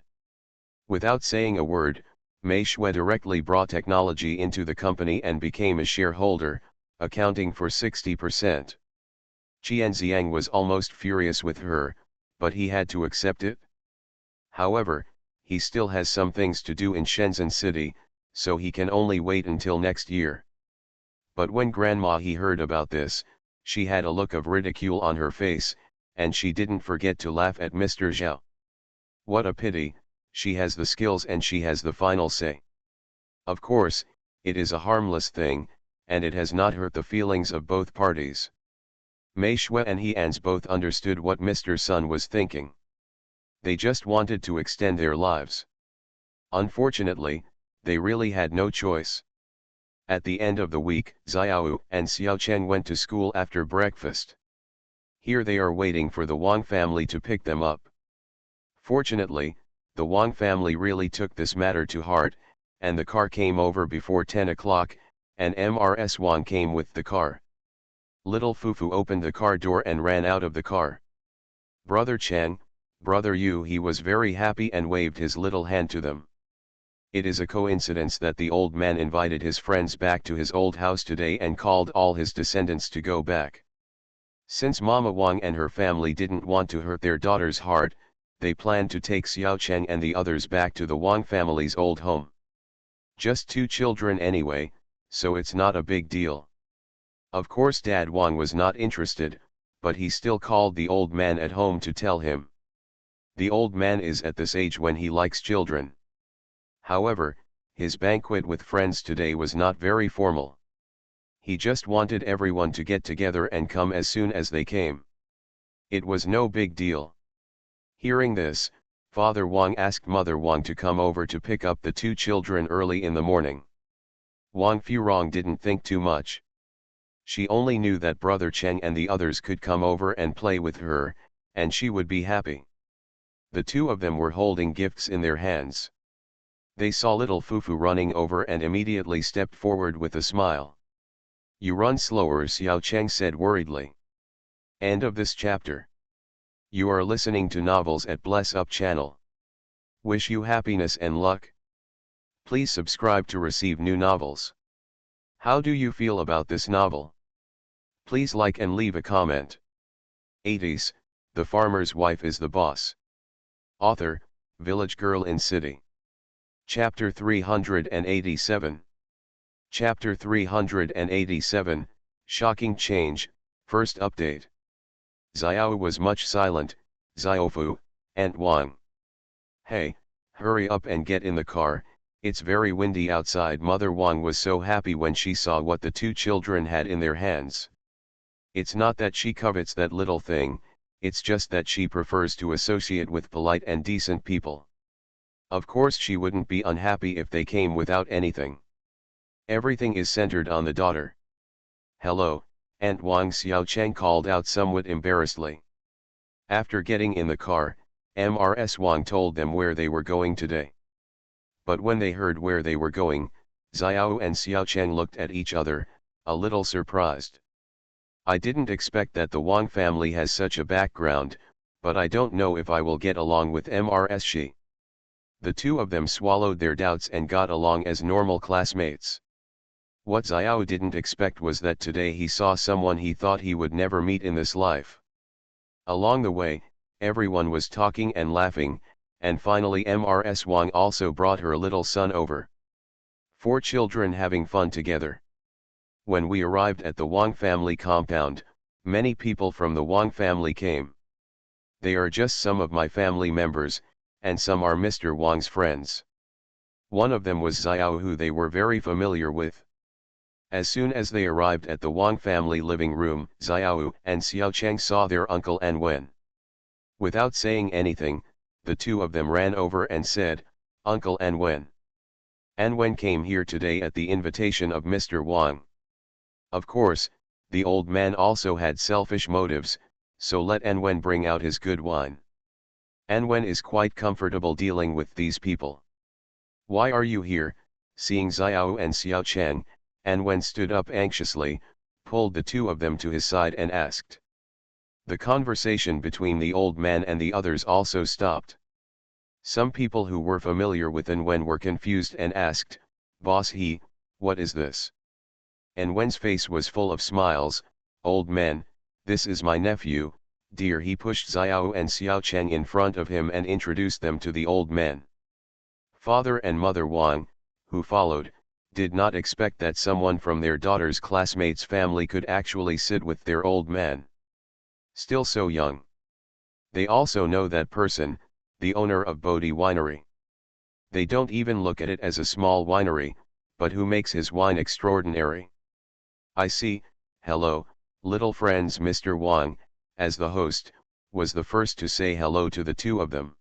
Without saying a word, Mei Shui directly brought technology into the company and became a shareholder, accounting for 60%. Qian Xiang was almost furious with her, but he had to accept it. However, he still has some things to do in Shenzhen City, so he can only wait until next year. But when Grandma he heard about this, she had a look of ridicule on her face, and she didn't forget to laugh at Mr. Zhao. What a pity, she has the skills and she has the final say. Of course, it is a harmless thing, and it has not hurt the feelings of both parties. Mei Shui and Hians both understood what Mr. Sun was thinking. They just wanted to extend their lives. Unfortunately, they really had no choice. At the end of the week, Xiao and Xiao Cheng went to school after breakfast. Here they are waiting for the Wang family to pick them up. Fortunately, the Wang family really took this matter to heart, and the car came over before 10 o'clock, and Mrs. Wang came with the car. Little Fufu opened the car door and ran out of the car. Brother Cheng, Brother Yu, he was very happy and waved his little hand to them. It is a coincidence that the old man invited his friends back to his old house today and called all his descendants to go back. Since Mama Wang and her family didn't want to hurt their daughter's heart, they planned to take Xiao Cheng and the others back to the Wang family's old home. Just 2 children anyway, so it's not a big deal. Of course Dad Wang was not interested, but he still called the old man at home to tell him. The old man is at this age when he likes children. However, his banquet with friends today was not very formal. He just wanted everyone to get together and come as soon as they came. It was no big deal. Hearing this, Father Wang asked Mother Wang to come over to pick up the 2 children early in the morning. Wang Furong didn't think too much. She only knew that Brother Cheng and the others could come over and play with her, and she would be happy. The 2 of them were holding gifts in their hands. They saw little Fufu running over and immediately stepped forward with a smile. You run slower, Xiao Cheng said worriedly. End of this chapter. You are listening to Novels at Bless Up channel. Wish you happiness and luck. Please subscribe to receive new novels. How do you feel about this novel? Please like and leave a comment. 80s, The Farmer's Wife is the Boss. Author, Village Girl in City. Chapter 387. Chapter 387, Shocking Change, First Update. Xiao was much silent, Xiaofu, Aunt Wang. Hey, hurry up and get in the car, it's very windy outside. Mother Wang was so happy when she saw what the 2 children had in their hands. It's not that she covets that little thing, it's just that she prefers to associate with polite and decent people. Of course she wouldn't be unhappy if they came without anything. Everything is centered on the daughter. Hello, Aunt Wang, Xiao Cheng called out somewhat embarrassedly. After getting in the car, Mrs. Wang told them where they were going today. But when they heard where they were going, Xiao and Xiao Cheng looked at each other, a little surprised. I didn't expect that the Wang family has such a background, but I don't know if I will get along with Mrs. Shi. The two of them swallowed their doubts and got along as normal classmates. What Xiao didn't expect was that today he saw someone he thought he would never meet in this life. Along the way, everyone was talking and laughing, and finally Mrs. Wang also brought her little son over. 4 children having fun together. When we arrived at the Wang family compound, many people from the Wang family came. They are just some of my family members, and some are Mr. Wang's friends. One of them was Xiao, who they were very familiar with. As soon as they arrived at the Wang family living room, Xiao and Xiao Cheng saw their uncle Anwen. Without saying anything, the two of them ran over and said, "Uncle Anwen. Anwen came here today at the invitation of Mr. Wang." Of course, the old man also had selfish motives, so let Anwen bring out his good wine. Anwen is quite comfortable dealing with these people. "Why are you here?" Seeing Xiao and Xiao Cheng, Anwen stood up anxiously, pulled the two of them to his side and asked. The conversation between the old man and the others also stopped. Some people who were familiar with Anwen were confused and asked, "Boss what is this?" Anwen's face was full of smiles. "Old man, this is my nephew, dear." He pushed Xiao and Xiao Cheng in front of him and introduced them to the old man. Father and Mother Wang, who followed, did not expect that someone from their daughter's classmates' family could actually sit with their old man. Still so young. They also know that person, the owner of Bodhi Winery. They don't even look at it as a small winery, but who makes his wine extraordinary. "I see, hello, little friends." Mr. Wang, as the host, was the first to say hello to the two of them.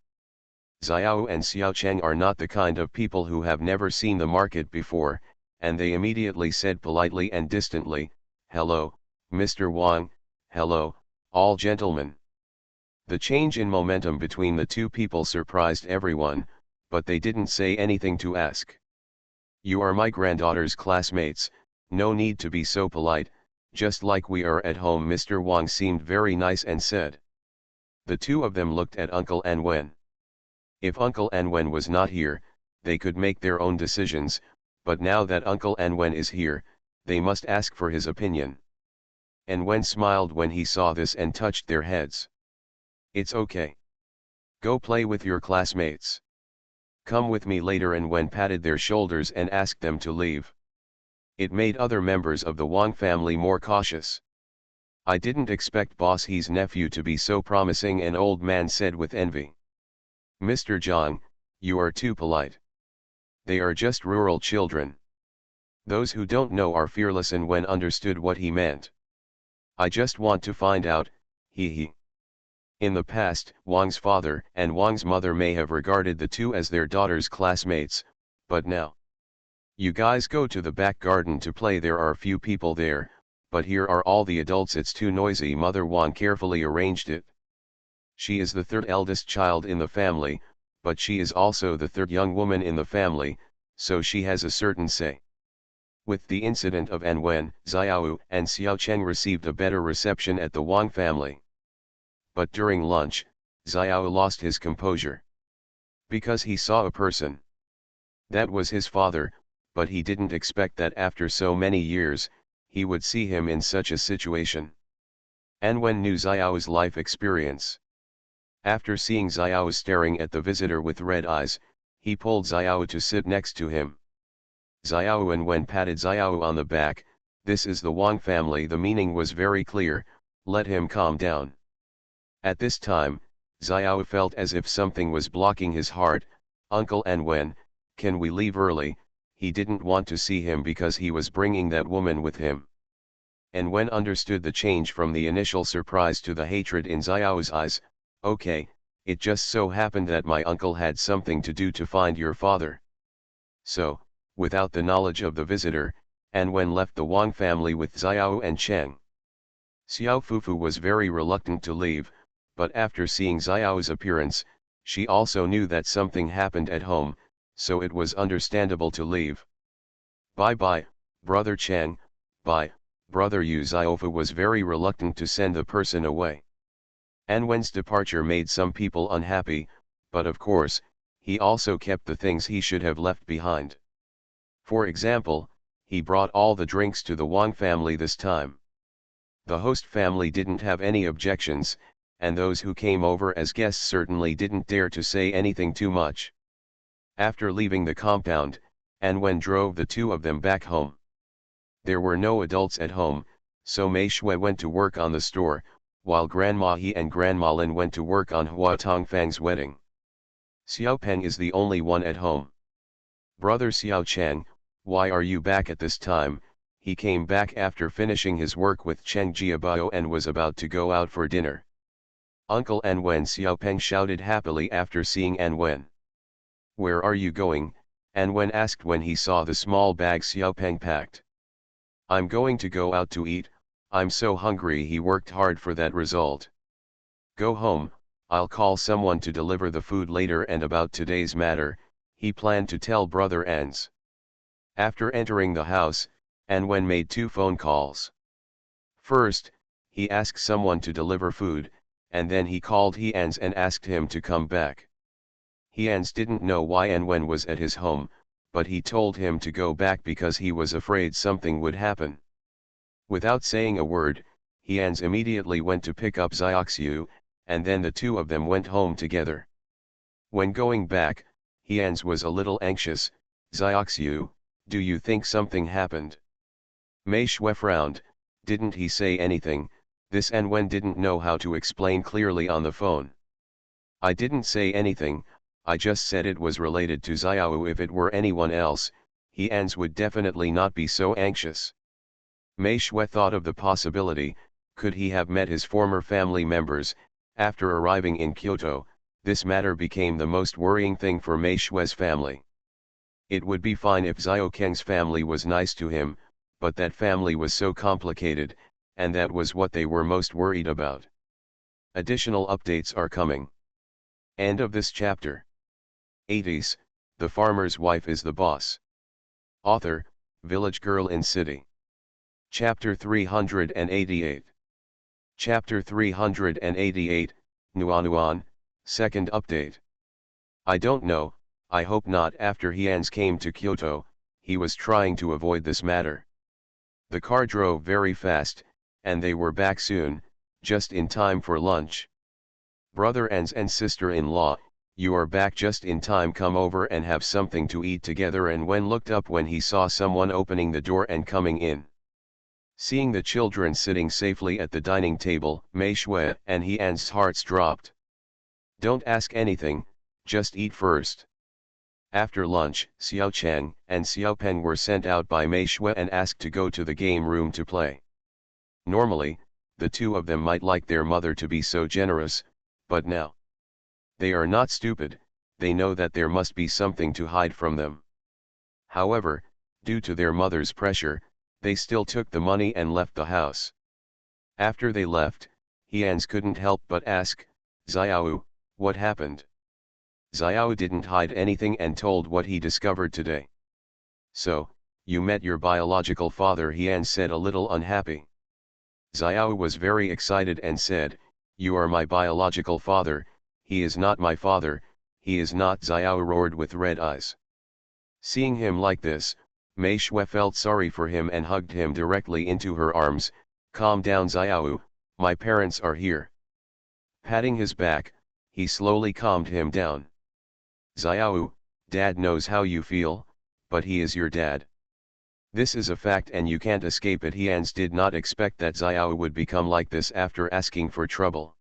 Xiao and Xiao Cheng are not the kind of people who have never seen the market before, and they immediately said politely and distantly, "Hello, Mr. Wang, hello, all gentlemen." The change in momentum between the two people surprised everyone, but they didn't say anything to ask. "You are my granddaughter's classmates, no need to be so polite, just like we are at home." Mr. Wang seemed very nice and said. The two of them looked at Uncle Anwen. If Uncle Anwen was not here, they could make their own decisions, but now that Uncle Anwen is here, they must ask for his opinion. Anwen smiled when he saw this and touched their heads. "It's okay. Go play with your classmates. Come with me later." Anwen patted their shoulders and asked them to leave. It made other members of the Wang family more cautious. "I didn't expect Boss He's nephew to be so promising," an old man said with envy. "Mr. Zhang, you are too polite. They are just rural children. Those who don't know are fearless." And when understood what he meant. "I just want to find out, he. In the past, Wang's father and Wang's mother may have regarded the two as their daughter's classmates, but now. You guys go to the back garden to play. There are few people there, but here are all the adults. It's too noisy." Mother Wang carefully arranged it. She is the third eldest child in the family, but she is also the third young woman in the family, so she has a certain say. With the incident of Anwen, Xiao and Xiao Cheng received a better reception at the Wang family. But during lunch, Xiao lost his composure. Because he saw a person. That was his father, but he didn't expect that after so many years, he would see him in such a situation. Anwen knew Xiao's life experience. After seeing Xiao staring at the visitor with red eyes, he pulled Xiao to sit next to him. Xiao Anwen patted Xiao on the back. "This is the Wang family." The meaning was very clear, let him calm down. At this time, Xiao felt as if something was blocking his heart. "Uncle Anwen, can we leave early?" He didn't want to see him because he was bringing that woman with him. Anwen understood the change from the initial surprise to the hatred in Xiao's eyes. "Okay, it just so happened that my uncle had something to do to find your father." So, without the knowledge of the visitor, Anwen left the Wang family with Xiao and Cheng. Xiao Fufu was very reluctant to leave, but after seeing Xiao's appearance, She also knew that something happened at home, so it was understandable to leave. Bye-bye, Brother Chang, bye, Brother Yu. Ziofa was very reluctant to send the person away. An Wen's departure made some people unhappy, but of course, he also kept the things he should have left behind. For example, he brought all the drinks to the Wang family this time. The host family didn't have any objections, and those who came over as guests certainly didn't dare to say anything too much. After leaving the compound, An Wen drove the two of them back home. There were no adults at home, so Mei Shui went to work on the store, while Grandma He and Grandma Lin went to work on Hua Tongfang's wedding. Xiao Peng is the only one at home. Brother Xiao Chang, why are you back at this time? He came back after finishing his work with Cheng Jiabao and was about to go out for dinner. Uncle An Wen. Xiao Peng shouted happily after seeing An Wen. Where are you going? An Wen asked when he saw the small bag Xiao Peng packed. I'm going to go out to eat, I'm so hungry. He worked hard for that result. Go home, I'll call someone to deliver the food later. And about today's matter, he planned to tell Brother Ans. After entering the house, An Wen made 2 phone calls. First, he asked someone to deliver food, and then he called He-Ans and asked him to come back. He-Ans didn't know why An Wen was at his home, but he told him to go back because he was afraid something would happen. Without saying a word, He-Ans immediately went to pick up Xiaoxiu, and then the two of them went home together. When going back, He-Ans was a little anxious. Xiaoxiu, do you think something happened? Mei Shui frowned. Didn't he say anything? This An Wen didn't know how to explain clearly on the phone. I didn't say anything, I just said it was related to Xiao. If it were anyone else, He-Ans would definitely not be so anxious. Mei Shui thought of the possibility, could he have met his former family members? After arriving in Kyoto, this matter became the most worrying thing for Mei Shui's family. It would be fine if Xiao Keng's family was nice to him, but that family was so complicated, and that was what they were most worried about. Additional updates are coming. End of this chapter. 80s, The Farmer's Wife is the Boss. Author, Village Girl in City. Chapter 388. Chapter 388, Nuanuan, Second Update. I don't know, I hope not. After He-Ans came to Kyoto, he was trying to avoid this matter. The car drove very fast, and they were back soon, just in time for lunch. Brother Ans and sister-in-law, you are back just in time. Come over and have something to eat together. And Wen looked up when he saw someone opening the door and coming in. Seeing the children sitting safely at the dining table, Mei Shui and He-Ans's hearts dropped. Don't ask anything, just eat first. After lunch, Xiao Chang and Xiao Peng were sent out by Mei Shui and asked to go to the game room to play. Normally, the two of them might like their mother to be so generous, but now they are not stupid, they know that there must be something to hide from them. However, due to their mother's pressure, they still took the money and left the house. After they left, He-Ans couldn't help but ask, Xiao, what happened? Xiao didn't hide anything and told what he discovered today. So, you met your biological father? He-Ans said, a little unhappy. Xiao was very excited and said, you are my biological father. He is not my father, he is not. Xiao roared with red eyes. Seeing him like this, Mei Shui felt sorry for him and hugged him directly into her arms. Calm down Xiao, my parents are here. Patting his back, he slowly calmed him down. Xiao, Dad knows how you feel, but he is your dad. This is a fact and you can't escape it. He-Ans did not expect that Xiao would become like this after asking for trouble.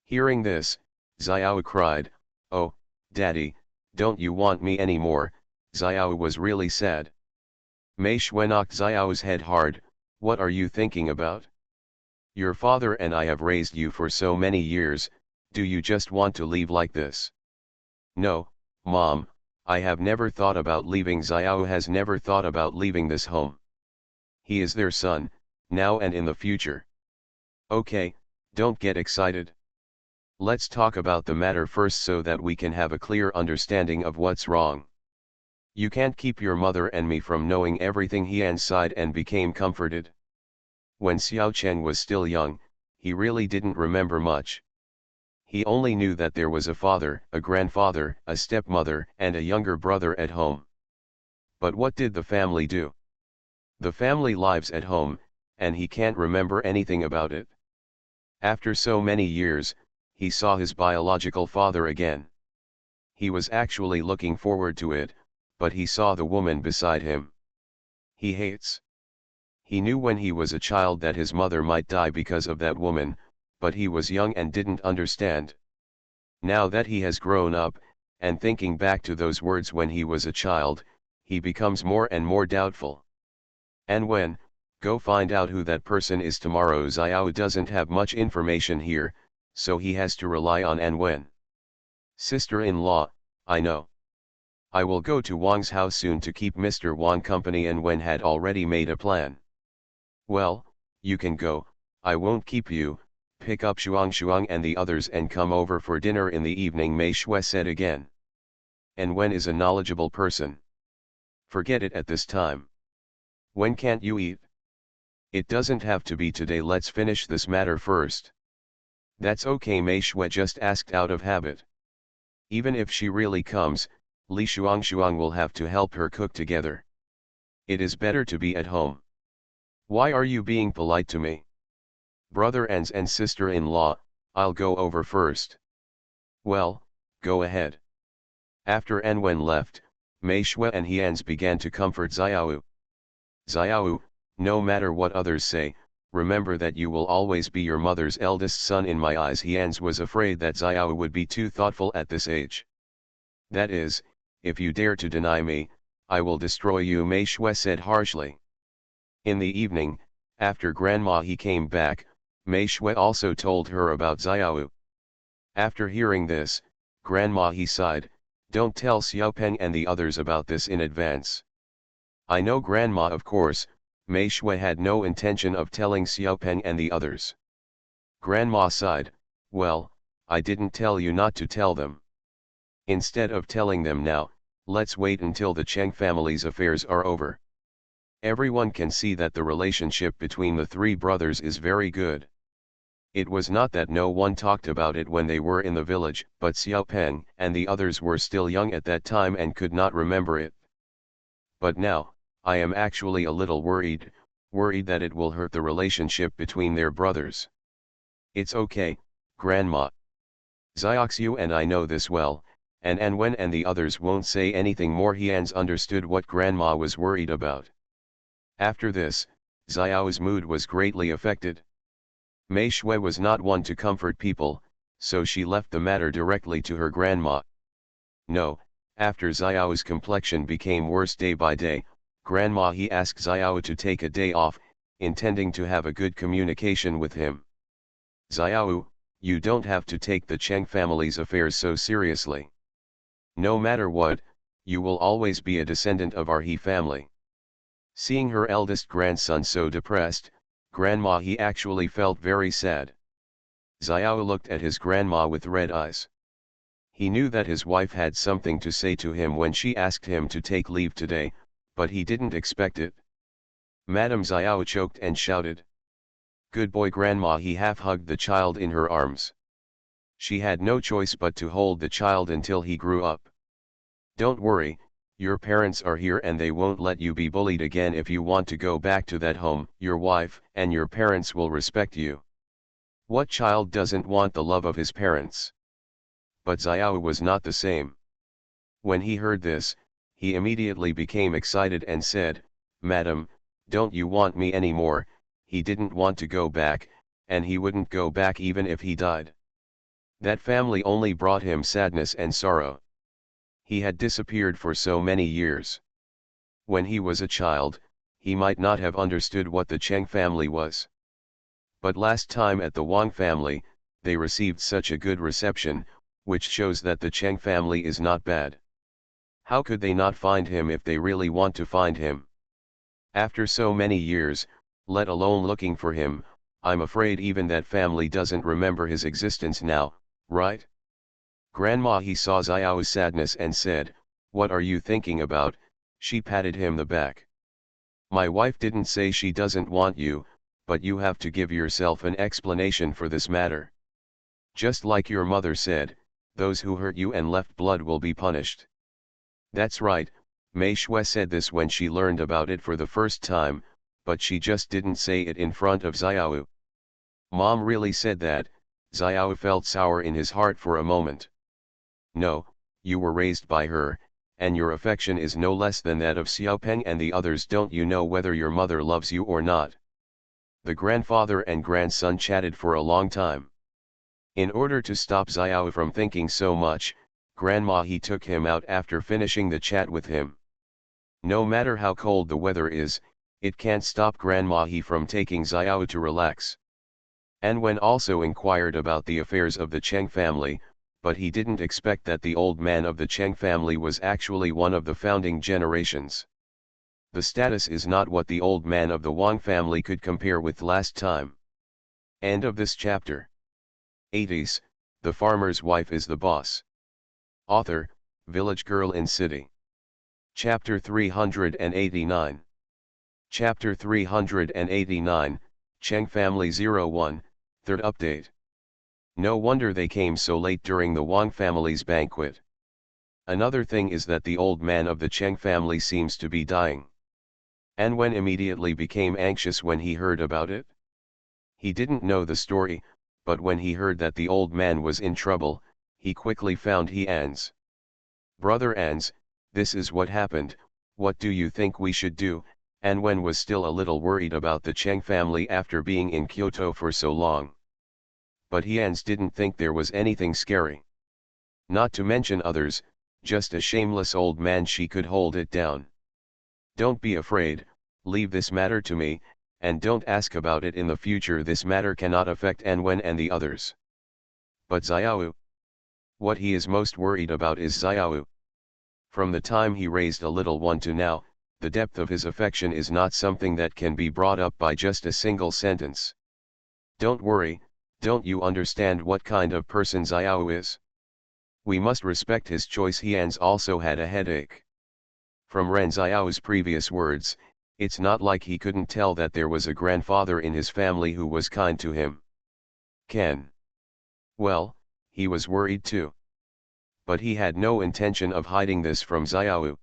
Hearing this, Xiao cried, oh, Daddy, don't you want me anymore? Xiao was really sad. Mei Shui knocked Xiao's head hard. What are you thinking about? Your father and I have raised you for so many years, do you just want to leave like this? No, Mom, I have never thought about leaving. Xiao has never thought about leaving this home. He is their son, now and in the future. Okay, don't get excited. Let's talk about the matter first so that we can have a clear understanding of what's wrong. You can't keep your mother and me from knowing everything. He sighed and became comforted. When Xiao Cheng was still young, he really didn't remember much. He only knew that there was a father, a grandfather, a stepmother, and a younger brother at home. But what did the family do? The family lives at home, and he can't remember anything about it. After so many years, he saw his biological father again. He was actually looking forward to it, but he saw the woman beside him. He hates. He knew when he was a child that his mother might die because of that woman, but he was young and didn't understand. Now that he has grown up, and thinking back to those words when he was a child, he becomes more and more doubtful. And when, go find out who that person is tomorrow. Xiao doesn't have much information here, so he has to rely on An Wen. Sister-in-law, I know. I will go to Wang's house soon to keep Mr. Wang company. An Wen had already made a plan. Well, you can go, I won't keep you. Pick up Shuang and the others and come over for dinner in the evening, Mei Shui said again. An Wen is a knowledgeable person. Forget it at this time. When can't you eat? It doesn't have to be today, let's finish this matter first. That's okay, Mei Shui just asked out of habit. Even if she really comes, Li Shuang will have to help her cook together. It is better to be at home. Why are you being polite to me? Brother and sister-in-law, I'll go over first. Well, go ahead. After An Wen left, Mei Shui and Hians began to comfort Xiao. Xiao, no matter what others say, remember that you will always be your mother's eldest son in my eyes. Hians was afraid that Xiao would be too thoughtful at this age. That is, if you dare to deny me, I will destroy you, Mei Shui said harshly. In the evening, after Grandma he came back, Mei Shui also told her about Xiao. After hearing this, Grandma he sighed, don't tell Xiaopeng and the others about this in advance. I know Grandma, of course. Mei Shui had no intention of telling Xiaopeng and the others. Grandma sighed, well, I didn't tell you not to tell them. Instead of telling them now, let's wait until the Cheng family's affairs are over. Everyone can see that the relationship between the three brothers is very good. It was not that no one talked about it when they were in the village, but Xiaopeng and the others were still young at that time and could not remember it. But now, I am actually a little worried that it will hurt the relationship between their brothers. It's okay, Grandma. Xiaoxiu and I know this well, and An Wen and the others won't say anything more. Hians understood what Grandma was worried about. After this, Xiao's mood was greatly affected. Mei Shui was not one to comfort people, so she left the matter directly to her grandma. No, after Xiao's complexion became worse day by day, Grandma he asked Xiao to take a day off, intending to have a good communication with him. Xiao, you don't have to take the Cheng family's affairs so seriously. No matter what, you will always be a descendant of our He family. Seeing her eldest grandson so depressed, Grandma he actually felt very sad. Xiao looked at his grandma with red eyes. He knew that his wife had something to say to him when she asked him to take leave today, but he didn't expect it. Madame Xiao choked and shouted. Good boy, Grandma. He half hugged the child in her arms. She had no choice but to hold the child until he grew up. Don't worry, your parents are here and they won't let you be bullied again. If you want to go back to that home, your wife and your parents will respect you. What child doesn't want the love of his parents? But Xiao was not the same. When he heard this, he immediately became excited and said, Madam, don't you want me anymore? He didn't want to go back, and he wouldn't go back even if he died. That family only brought him sadness and sorrow. He had disappeared for so many years. When he was a child, he might not have understood what the Cheng family was. But last time at the Wang family, they received such a good reception, which shows that the Cheng family is not bad. How could they not find him if they really want to find him? After so many years, let alone looking for him, I'm afraid even that family doesn't remember his existence now. right? Grandma he saw Xiao's sadness and said, "What are you thinking about?" She patted him the back. "My wife didn't say she doesn't want you, but you have to give yourself an explanation for this matter. Just like your mother said, those who hurt you and left blood will be punished." That's right, Mei Shui said this when she learned about it for the first time, but she just didn't say it in front of Xiao. Mom really said that. Xiao felt sour in his heart for a moment. No, you were raised by her, and your affection is no less than that of Xiaopeng and the others. Don't you know whether your mother loves you or not? The grandfather and grandson chatted for a long time. In order to stop Xiao from thinking so much, Grandma he took him out after finishing the chat with him. No matter how cold the weather is, it can't stop Grandma he from taking Xiao to relax. And Wen also inquired about the affairs of the Cheng family, but he didn't expect that the old man of the Cheng family was actually one of the founding generations. The status is not what the old man of the Wang family could compare with last time. End of this chapter. 80s, The Farmer's Wife is the Boss. Author, Village Girl in City. Chapter 389. Chapter 389, Cheng Family 01, Third Update. No wonder they came so late during the Wang family's banquet. Another thing is that the old man of the Cheng family seems to be dying. And Wen immediately became anxious when he heard about it. He didn't know the story, but when he heard that the old man was in trouble, he quickly found Hans. "Brother Hans, this is what happened, what do you think we should do?" And Wen was still a little worried about the Cheng family after being in Kyoto for so long. But Hans didn't think there was anything scary. Not to mention others, just a shameless old man, she could hold it down. "Don't be afraid, leave this matter to me, and don't ask about it in the future. This matter cannot affect An Wen and the others." But Xiao? What he is most worried about is Xiao. From the time he raised a little one to now, the depth of his affection is not something that can be brought up by just a single sentence. "Don't worry, don't you understand what kind of person Xiao is? We must respect his choice." Hans also had a headache. From Ren Xiao's previous words, it's not like he couldn't tell that there was a grandfather in his family who was kind to him. Ken. Well, he was worried too. But he had no intention of hiding this from Xiao.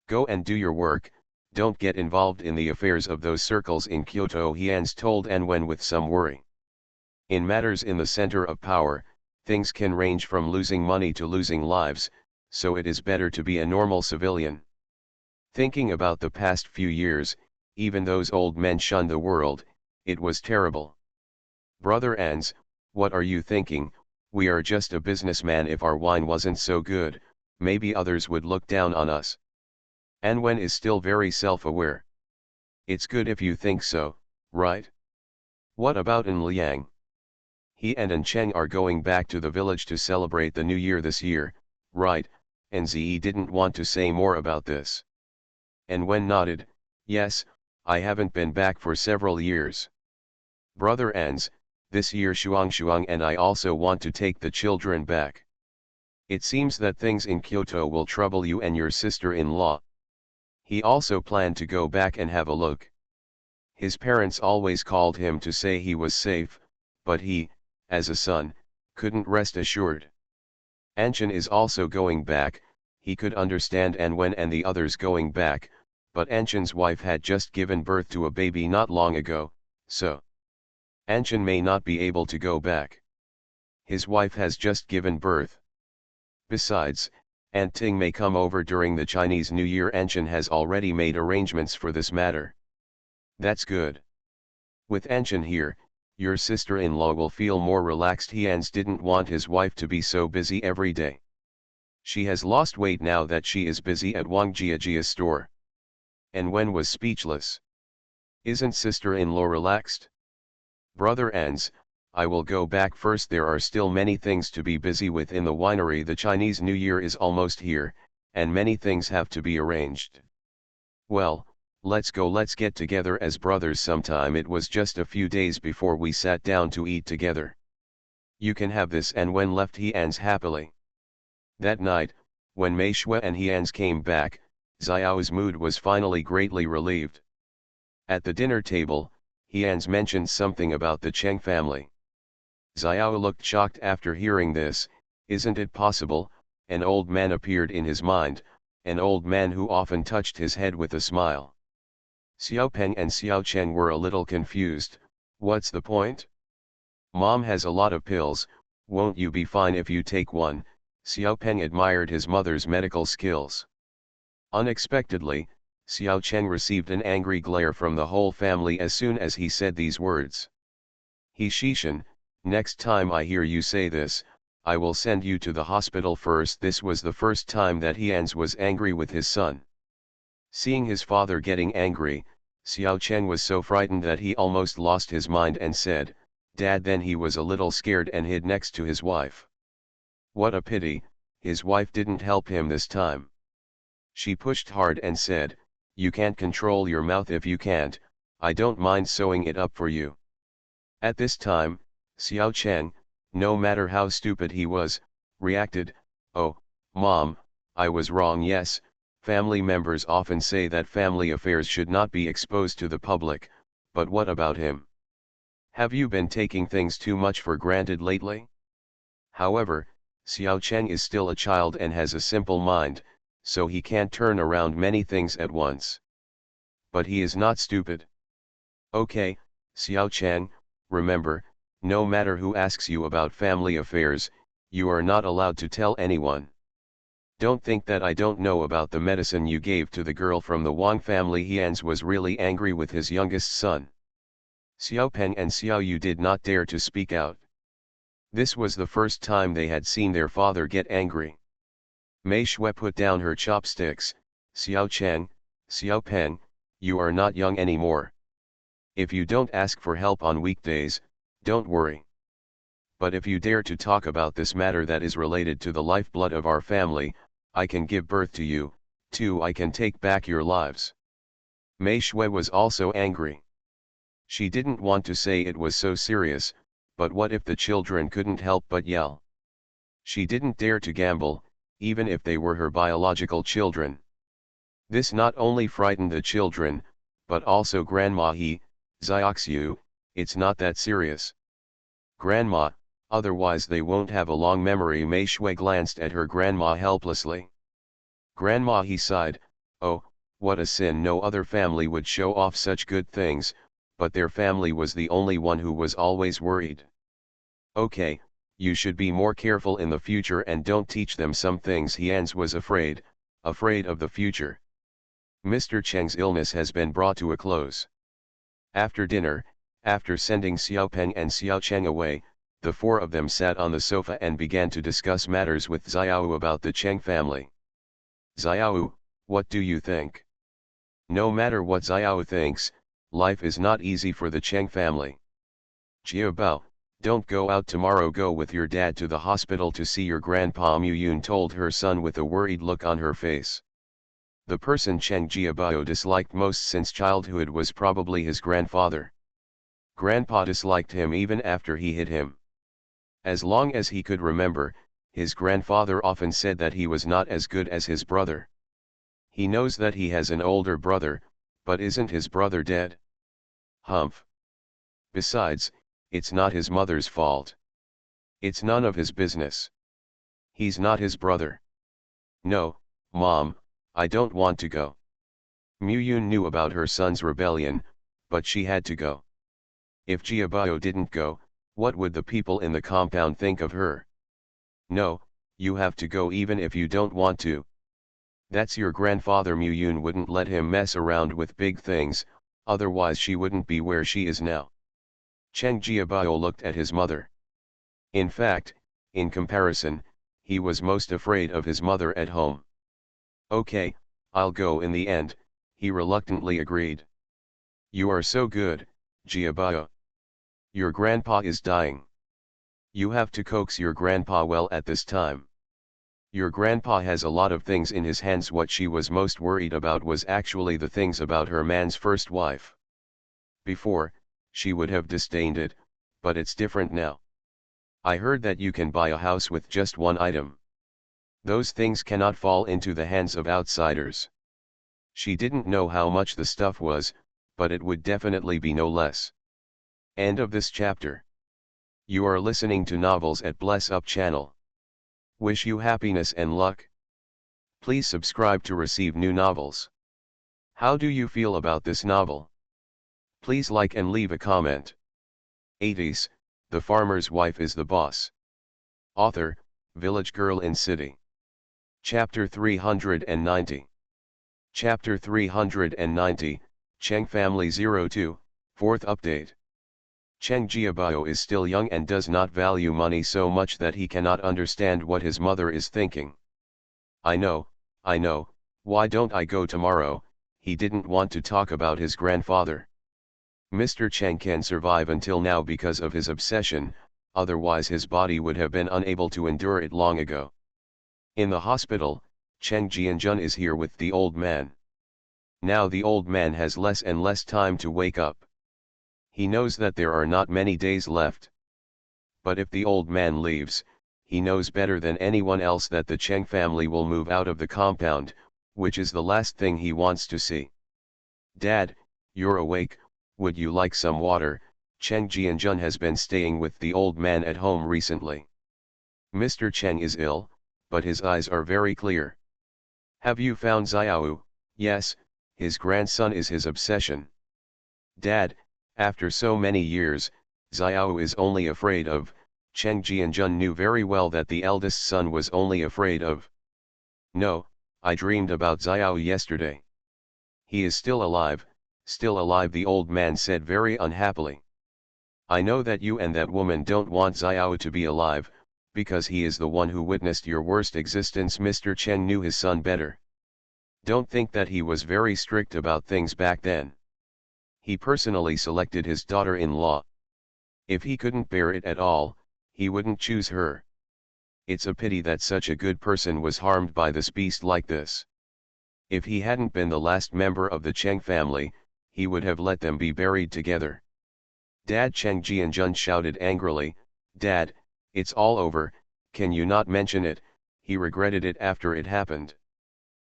"Go and do your work, don't get involved in the affairs of those circles in Kyoto," Hans told An Wen with some worry. In matters in the center of power, things can range from losing money to losing lives, so it is better to be a normal civilian. Thinking about the past few years, even those old men shunned the world. It was terrible. "Brother Ans, what are you thinking? We are just a businessman. If our wine wasn't so good, maybe others would look down on us." An Wen is still very self-aware. "It's good if you think so, right? What about An Liang? He and An Cheng are going back to the village to celebrate the new year this year, right?" Nze didn't want to say more about this. And Wen nodded, "Yes, I haven't been back for several years. Brother Ans, this year Shuang and I also want to take the children back. It seems that things in Kyoto will trouble you and your sister-in-law." He also planned to go back and have a look. His parents always called him to say he was safe, but he, as a son, couldn't rest assured. Anshan is also going back. He could understand An Wen and the others going back, but Anshan's wife had just given birth to a baby not long ago, so Anshan may not be able to go back. His wife has just given birth. Besides, Aunt Ting may come over during the Chinese New Year. Anshan has already made arrangements for this matter. That's good. With Anshan here, your sister-in-law will feel more relaxed. Hans didn't want his wife to be so busy every day. She has lost weight now that she is busy at Wang Jiajia's store. And Wen was speechless. Isn't sister-in-law relaxed? Brother Ans, I will go back first. There are still many things to be busy with in the winery. The Chinese New Year is almost here, and many things have to be arranged. Well, let's go. Let's get together as brothers sometime. It was just a few days before we sat down to eat together. You can have this, and when left Hians happily. That night, when Mei Shui and Hians came back, Xiao's mood was finally greatly relieved. At the dinner table, Hians mentioned something about the Cheng family. Xiao looked shocked after hearing this. Isn't it possible? An old man appeared in his mind, an old man who often touched his head with a smile. Xiao Peng and Xiao Cheng were a little confused. What's the point? Mom has a lot of pills, won't you be fine if you take one? Xiao Peng admired his mother's medical skills. Unexpectedly, Xiao Cheng received an angry glare from the whole family as soon as he said these words. He Shishan, next time I hear you say this, I will send you to the hospital first. This was the first time that Hians was angry with his son. Seeing his father getting angry, Xiao Cheng was so frightened that he almost lost his mind and said, Dad. Then he was a little scared and hid next to his wife. What a pity, his wife didn't help him this time. She pushed hard and said, You can't control your mouth. If you can't, I don't mind sewing it up for you. At this time, Xiao Cheng, no matter how stupid he was, reacted, Oh, Mom, I was wrong. Yes, family members often say that family affairs should not be exposed to the public, but what about him? Have you been taking things too much for granted lately? However, Xiao Cheng is still a child and has a simple mind, so he can't turn around many things at once. But he is not stupid. Okay, Xiao Cheng, remember, no matter who asks you about family affairs, you are not allowed to tell anyone. Don't think that I don't know about the medicine you gave to the girl from the Wang family. Hians was really angry with his youngest son. Xiao Peng and Xiao Yu did not dare to speak out. This was the first time they had seen their father get angry. Mei Shui put down her chopsticks. Xiao Cheng, Xiao Peng, you are not young anymore. If you don't ask for help on weekdays, don't worry. But if you dare to talk about this matter that is related to the lifeblood of our family, I can give birth to you, too. I can take back your lives. Mei Shui was also angry. She didn't want to say it was so serious, but what if the children couldn't help but yell? She didn't dare to gamble, even if they were her biological children. This not only frightened the children, but also Grandma Xiaoxiu, it's not that serious. Grandma, otherwise they won't have a long memory. Mei Shui glanced at her grandma helplessly. Grandma sighed, oh, what a sin. No other family would show off such good things, but their family was the only one who was always worried. Okay, you should be more careful in the future and don't teach them some things. Hians was afraid of the future. Mr. Cheng's illness has been brought to a close. After dinner, after sending Xiao Peng and Xiao Cheng away, the four of them sat on the sofa and began to discuss matters with Xiao about the Cheng family. Xiao, what do you think? No matter what Xiao thinks, life is not easy for the Cheng family. Jiabao, don't go out tomorrow. Go with your dad to the hospital to see your grandpa. Mu Yun told her son with a worried look on her face. The person Cheng Jiabao disliked most since childhood was probably his grandfather. Grandpa disliked him even after he hit him. As long as he could remember, his grandfather often said that he was not as good as his brother. He knows that he has an older brother, but isn't his brother dead? Humph. Besides, it's not his mother's fault. It's none of his business. He's not his brother. No, Mom, I don't want to go. Mu Yun knew about her son's rebellion, but she had to go. If Jiabao didn't go, what would the people in the compound think of her? No, you have to go even if you don't want to. That's your grandfather. Mu Yun wouldn't let him mess around with big things, otherwise she wouldn't be where she is now. Cheng Jiabao looked at his mother. In fact, in comparison, he was most afraid of his mother at home. Okay, I'll go. In the end, he reluctantly agreed. You are so good, Jiabao. Your grandpa is dying. You have to coax your grandpa well at this time. Your grandpa has a lot of things in his hands. What she was most worried about was actually the things about her man's first wife. Before, she would have disdained it, but it's different now. I heard that you can buy a house with just one item. Those things cannot fall into the hands of outsiders. She didn't know how much the stuff was, but it would definitely be no less. End of this chapter. You are listening to Novels at Bless Up channel. Wish you happiness and luck. Please subscribe to receive new novels. How do you feel about this novel? Please like and leave a comment. 80s, The Farmer's Wife is the Boss. Author, Village Girl in City. Chapter 390. Chapter 390, Cheng Family 02, 4th update. Cheng Jiabao is still young and does not value money so much that he cannot understand what his mother is thinking. I know, why don't I go tomorrow? He didn't want to talk about his grandfather. Mr. Cheng can survive until now because of his obsession, otherwise his body would have been unable to endure it long ago. In the hospital, Cheng Jianjun is here with the old man. Now the old man has less and less time to wake up. He knows that there are not many days left. But if the old man leaves, he knows better than anyone else that the Cheng family will move out of the compound, which is the last thing he wants to see. Dad, you're awake, would you like some water? Cheng Jianjun has been staying with the old man at home recently. Mr. Cheng is ill, but his eyes are very clear. Have you found Xiao? Yes, his grandson is his obsession. Dad, after so many years, Xiao is only afraid of. Cheng Jianjun knew very well that the eldest son was only afraid of. No, I dreamed about Xiao yesterday. He is still alive, the old man said very unhappily. I know that you and that woman don't want Xiao to be alive, because he is the one who witnessed your worst existence. Mr. Cheng knew his son better. Don't think that he was very strict about things back then. He personally selected his daughter-in-law. If he couldn't bear it at all, he wouldn't choose her. It's a pity that such a good person was harmed by this beast like this. If he hadn't been the last member of the Cheng family, he would have let them be buried together. Dad, Cheng Jianjun shouted angrily, Dad, it's all over, can you not mention it? He regretted it after it happened.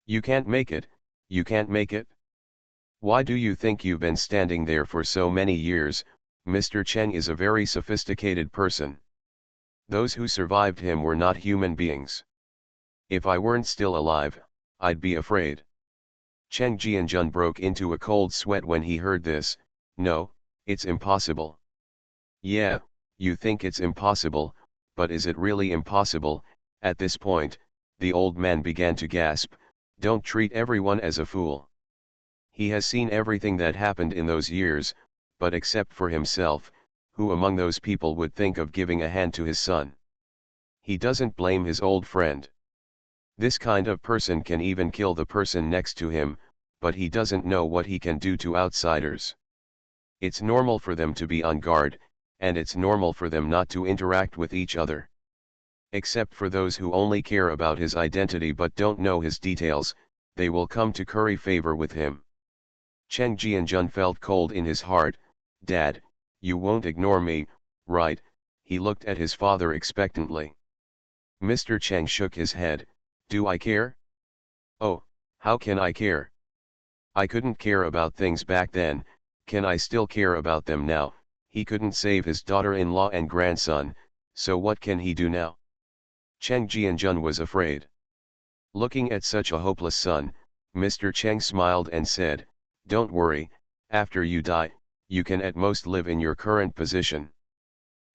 You can't make it, you can't make it? Why do you think you've been standing there for so many years? Mr. Cheng is a very sophisticated person. Those who survived him were not human beings. If I weren't still alive, I'd be afraid. Cheng Jianjun broke into a cold sweat when he heard this. No, it's impossible. Yeah, you think it's impossible, but is it really impossible? At this point, the old man began to gasp. Don't treat everyone as a fool. He has seen everything that happened in those years, but except for himself, who among those people would think of giving a hand to his son? He doesn't blame his old friend. This kind of person can even kill the person next to him, but he doesn't know what he can do to outsiders. It's normal for them to be on guard, and it's normal for them not to interact with each other. Except for those who only care about his identity but don't know his details, they will come to curry favor with him. Cheng Jianjun felt cold in his heart. Dad, you won't ignore me, right? He looked at his father expectantly. Mr. Cheng shook his head. Do I care? Oh, how can I care? I couldn't care about things back then, can I still care about them now? He couldn't save his daughter-in-law and grandson, so what can he do now? Cheng Jianjun was afraid. Looking at such a hopeless son, Mr. Cheng smiled and said, Don't worry, after you die, you can at most live in your current position.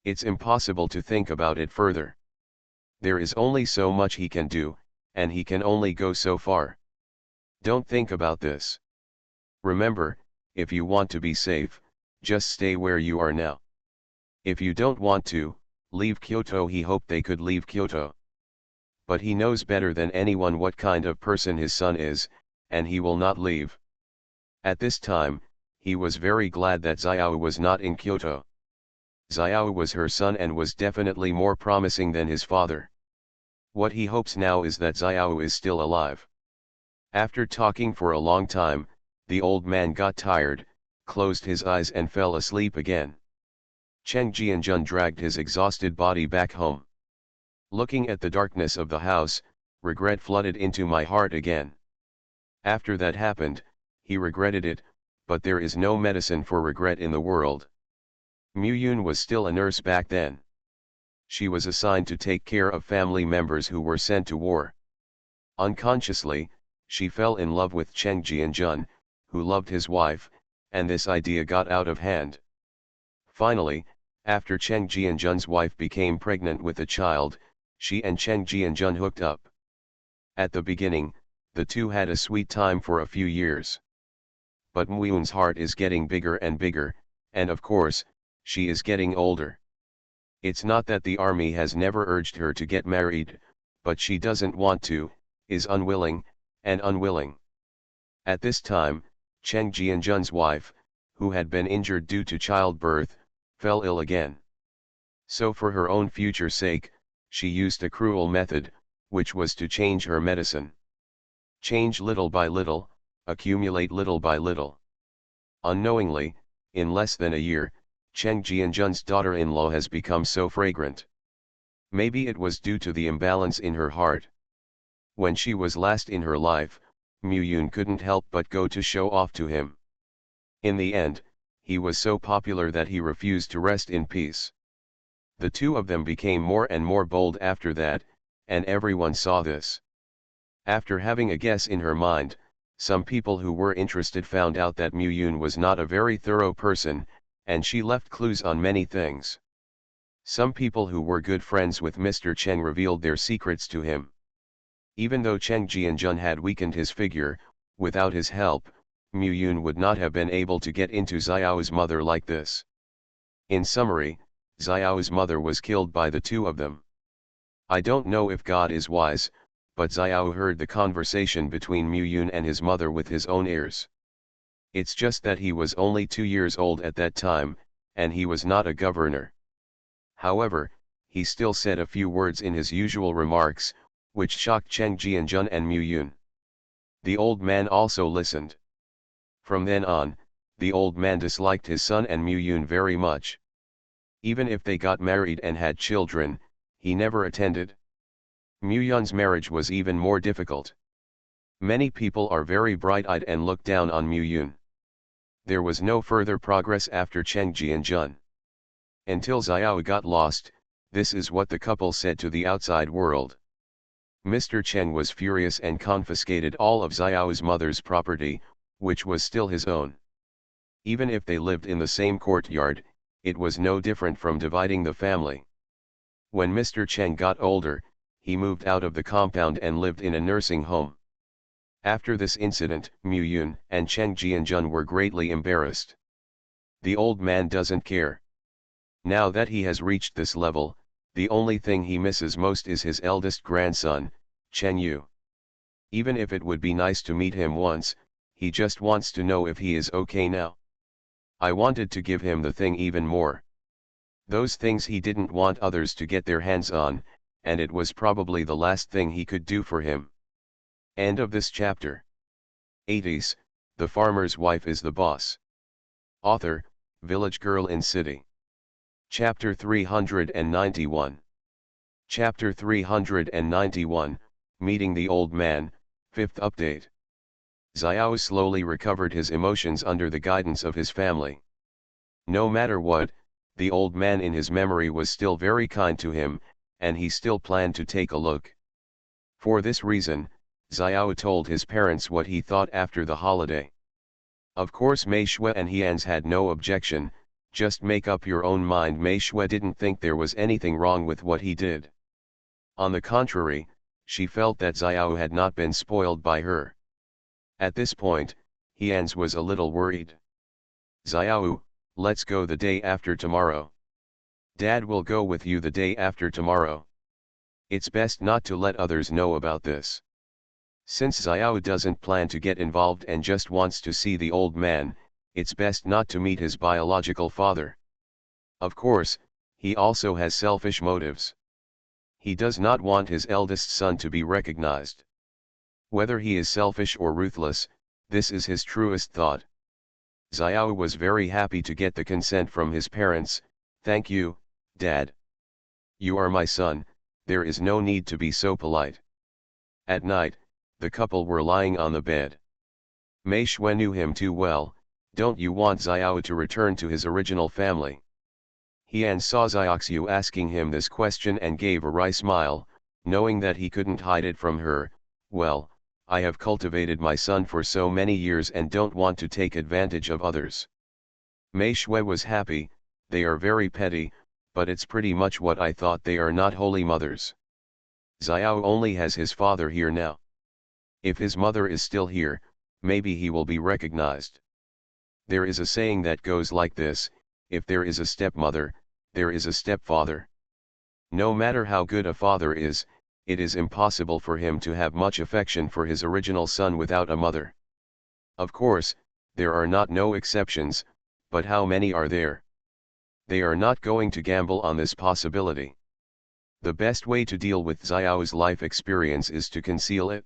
It's impossible to think about it further. There is only so much he can do, and he can only go so far. Don't think about this. Remember, if you want to be safe, just stay where you are now. If you don't want to, leave Kyoto. He hoped they could leave Kyoto. But he knows better than anyone what kind of person his son is, and he will not leave. At this time, he was very glad that Xiao was not in Kyoto. Xiao was her son and was definitely more promising than his father. What he hopes now is that Xiao is still alive. After talking for a long time, the old man got tired, closed his eyes and fell asleep again. Cheng Jianjun dragged his exhausted body back home. Looking at the darkness of the house, regret flooded into my heart again. After that happened, he regretted it, but there is no medicine for regret in the world. Mu Yun was still a nurse back then. She was assigned to take care of family members who were sent to war. Unconsciously, she fell in love with Cheng Jianjun, who loved his wife, and this idea got out of hand. Finally, after Cheng Jianjun's wife became pregnant with a child, she and Cheng Jianjun hooked up. At the beginning, the two had a sweet time for a few years. But Muyun's heart is getting bigger and bigger, and of course, she is getting older. It's not that the army has never urged her to get married, but she doesn't want to, is unwilling, and unwilling. At this time, Cheng Jianjun's wife, who had been injured due to childbirth, fell ill again. So for her own future sake, she used a cruel method, which was to change her medicine. Change little by little, accumulate little by little. Unknowingly, in less than a year, Cheng Jianjun's daughter-in-law has become so fragrant. Maybe it was due to the imbalance in her heart. When she was last in her life, Mu Yun couldn't help but go to show off to him. In the end, he was so popular that he refused to rest in peace. The two of them became more and more bold after that, and everyone saw this. After having a guess in her mind, some people who were interested found out that Mu Yun was not a very thorough person, and she left clues on many things. Some people who were good friends with Mr. Cheng revealed their secrets to him. Even though Cheng Jianjun had weakened his figure, without his help, Mu Yun would not have been able to get into Xiao's mother like this. In summary, Xiao's mother was killed by the two of them. I don't know if God is wise, but Xiao heard the conversation between Mu Yun and his mother with his own ears. It's just that he was only 2 years old at that time, and he was not a governor. However, he still said a few words in his usual remarks, which shocked Cheng Jianjun and Mu Yun. The old man also listened. From then on, the old man disliked his son and Mu Yun very much. Even if they got married and had children, he never attended. Mu Yun's marriage was even more difficult. Many people are very bright-eyed and look down on Mu Yun. There was no further progress after Cheng Jianjun. Until Xiao got lost, this is what the couple said to the outside world. Mr. Cheng was furious and confiscated all of Xiao's mother's property, which was still his own. Even if they lived in the same courtyard, it was no different from dividing the family. When Mr. Cheng got older, he moved out of the compound and lived in a nursing home. After this incident, Mu Yun and Cheng Jianjun were greatly embarrassed. The old man doesn't care. Now that he has reached this level, the only thing he misses most is his eldest grandson, Chen Yu. Even if it would be nice to meet him once, he just wants to know if he is okay now. I wanted to give him the thing even more. Those things he didn't want others to get their hands on, and it was probably the last thing he could do for him. End of this chapter. 80s, The Farmer's Wife is the Boss. Author, Village Girl in City. Chapter 391. Chapter 391, Meeting the Old Man, 5th update. Xiao slowly recovered his emotions under the guidance of his family. No matter what, the old man in his memory was still very kind to him, and he still planned to take a look. For this reason, Xiao told his parents what he thought after the holiday. Of course Mei Shui and Hians had no objection. Just make up your own mind. Mei Shui didn't think there was anything wrong with what he did. On the contrary, she felt that Xiao had not been spoiled by her. At this point, Hians was a little worried. Xiao, let's go the day after tomorrow. Dad will go with you the day after tomorrow. It's best not to let others know about this. Since Xiao doesn't plan to get involved and just wants to see the old man, it's best not to meet his biological father. Of course, he also has selfish motives. He does not want his eldest son to be recognized. Whether he is selfish or ruthless, this is his truest thought. Xiao was very happy to get the consent from his parents. Thank you, Dad. You are my son, there is no need to be so polite. At night, the couple were lying on the bed. Mei Shui knew him too well. Don't you want Xiao to return to his original family? Hian saw Xiaoxiu asking him this question and gave a wry smile, knowing that he couldn't hide it from her. Well, I have cultivated my son for so many years and don't want to take advantage of others. Mei Shui was happy. They are very petty, but it's pretty much what I thought. They are not holy mothers. Xiao only has his father here now. If his mother is still here, maybe he will be recognized. There is a saying that goes like this: if there is a stepmother, there is a stepfather. No matter how good a father is, it is impossible for him to have much affection for his original son without a mother. Of course, there are not no exceptions, but how many are there? They are not going to gamble on this possibility. The best way to deal with Xiao's life experience is to conceal it.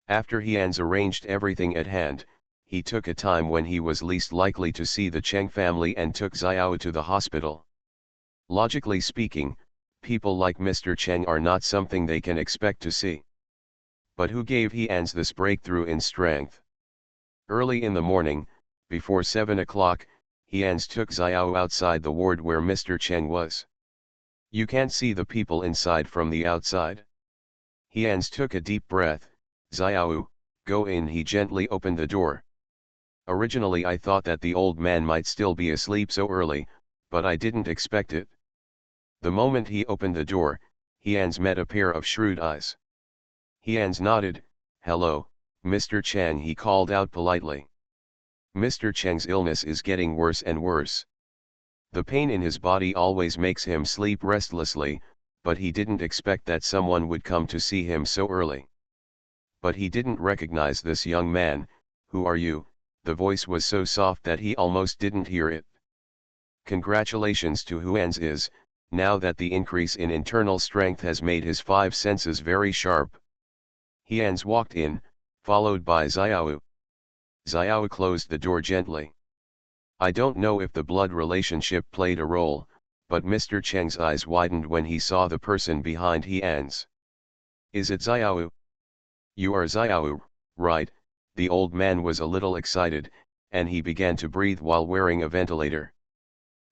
After Hian's arranged everything at hand, he took a time when he was least likely to see the Cheng family and took Xiao to the hospital. Logically speaking, people like Mr. Cheng are not something they can expect to see. But who gave Hian's this breakthrough in strength? Early in the morning, before 7 o'clock, Hian's took Xiao outside the ward where Mr. Cheng was. You can't see the people inside from the outside. Hian's took a deep breath. Xiao, go in. He gently opened the door. Originally I thought that the old man might still be asleep so early, but I didn't expect it. The moment he opened the door, Hian's met a pair of shrewd eyes. Hian's nodded. Hello, Mr. Cheng, he called out politely. Mr. Cheng's illness is getting worse and worse. The pain in his body always makes him sleep restlessly, but he didn't expect that someone would come to see him so early. But he didn't recognize this young man. Who are you? The voice was so soft that he almost didn't hear it. Congratulations to Huan's is, now that the increase in internal strength has made his 5 senses very sharp. Hian's walked in, followed by Xiao. Xiao closed the door gently. I don't know if the blood relationship played a role, but Mr. Cheng's eyes widened when he saw the person behind Hian's. Is it Xiao? You are Xiao, right? The old man was a little excited, and he began to breathe while wearing a ventilator.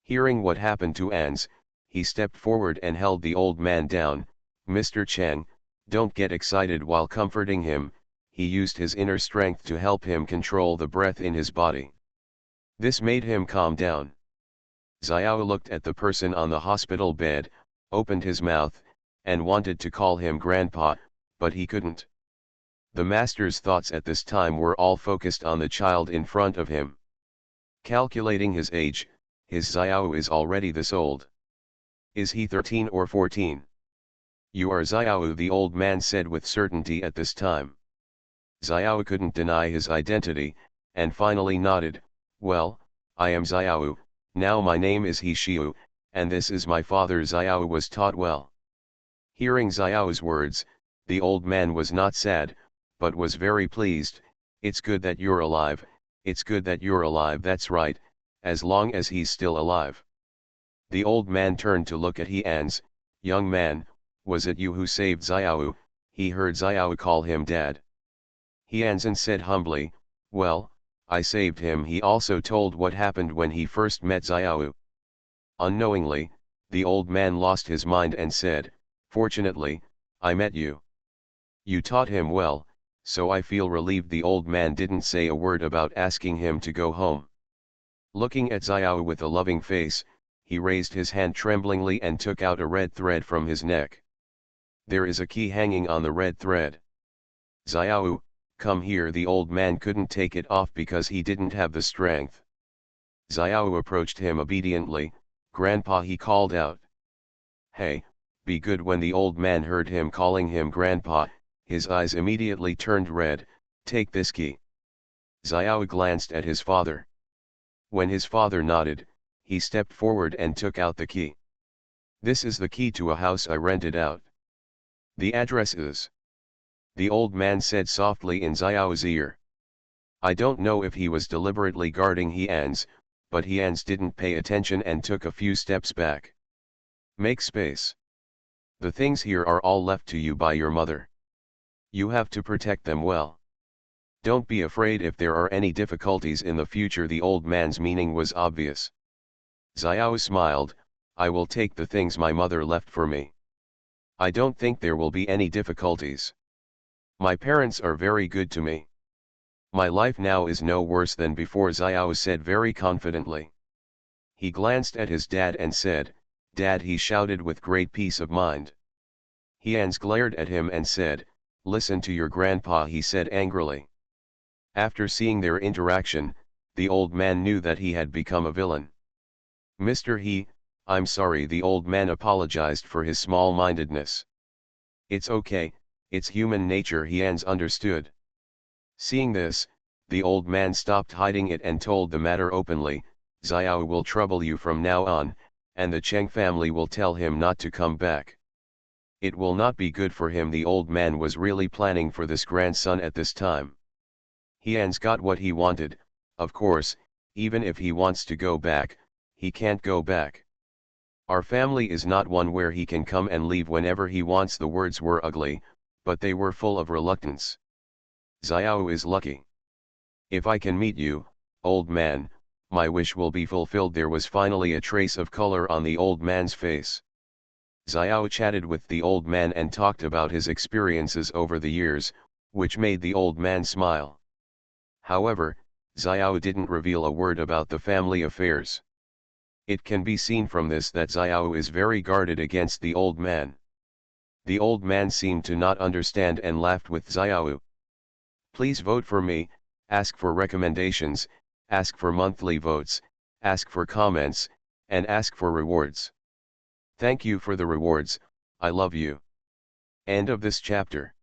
Hearing what happened to Ans, he stepped forward and held the old man down. Mr. Cheng, don't get excited. While comforting him, he used his inner strength to help him control the breath in his body. This made him calm down. Xiao looked at the person on the hospital bed, opened his mouth, and wanted to call him grandpa, but he couldn't. The master's thoughts at this time were all focused on the child in front of him. Calculating his age, his Xiao is already this old. Is he 13 or 14? You are Xiao, the old man said with certainty at this time. Xiao couldn't deny his identity, and finally nodded. Well, I am Xiao, now my name is He Shiu, and this is my father. Xiao was taught well. Hearing Xiao's words, the old man was not sad, but was very pleased. It's good that you're alive, it's good that you're alive. That's right, as long as he's still alive. The old man turned to look at Hian's. Young man, was it you who saved Xiao? He heard Xiao call him dad. Hianzhen said humbly, well, I saved him. He also told what happened when he first met Xiao. Unknowingly, the old man lost his mind and said, fortunately, I met you. You taught him well, so I feel relieved. The old man didn't say a word about asking him to go home. Looking at Xiao with a loving face, he raised his hand tremblingly and took out a red thread from his neck. There is a key hanging on the red thread. Xiao, come here. The old man couldn't take it off because he didn't have the strength. Xiao approached him obediently. Grandpa, he called out. Hey, be good. When the old man heard him calling him grandpa, his eyes immediately turned red. Take this key. Xiao glanced at his father. When his father nodded, he stepped forward and took out the key. This is the key to a house I rented out. The address is. The old man said softly in Xiao's ear. I don't know if he was deliberately guarding Hian's, but Hians didn't pay attention and took a few steps back. Make space. The things here are all left to you by your mother. You have to protect them well. Don't be afraid if there are any difficulties in the future. The old man's meaning was obvious. Xiao smiled, I will take the things my mother left for me. I don't think there will be any difficulties. My parents are very good to me. My life now is no worse than before, Xiao said very confidently. He glanced at his dad and said, Dad, he shouted with great peace of mind. Hians glared at him and said, Listen to your grandpa, he said angrily. After seeing their interaction, the old man knew that he had become a villain. Mr. He, I'm sorry, the old man apologized for his small-mindedness. It's okay, it's human nature, Hians understood. Seeing this, the old man stopped hiding it and told the matter openly. Xiao will trouble you from now on, and the Cheng family will tell him not to come back. It will not be good for him. The old man was really planning for this grandson at this time. Hians got what he wanted, of course. Even if he wants to go back, he can't go back. Our family is not one where he can come and leave whenever he wants. The words were ugly, but they were full of reluctance. Xiao is lucky. If I can meet you, old man, my wish will be fulfilled. There was finally a trace of color on the old man's face. Xiao chatted with the old man and talked about his experiences over the years, which made the old man smile. However, Xiao didn't reveal a word about the family affairs. It can be seen from this that Xiao is very guarded against the old man. The old man seemed to not understand and laughed with Xiao. Please vote for me, ask for recommendations, ask for monthly votes, ask for comments, and ask for rewards. Thank you for the rewards, I love you. End of this chapter.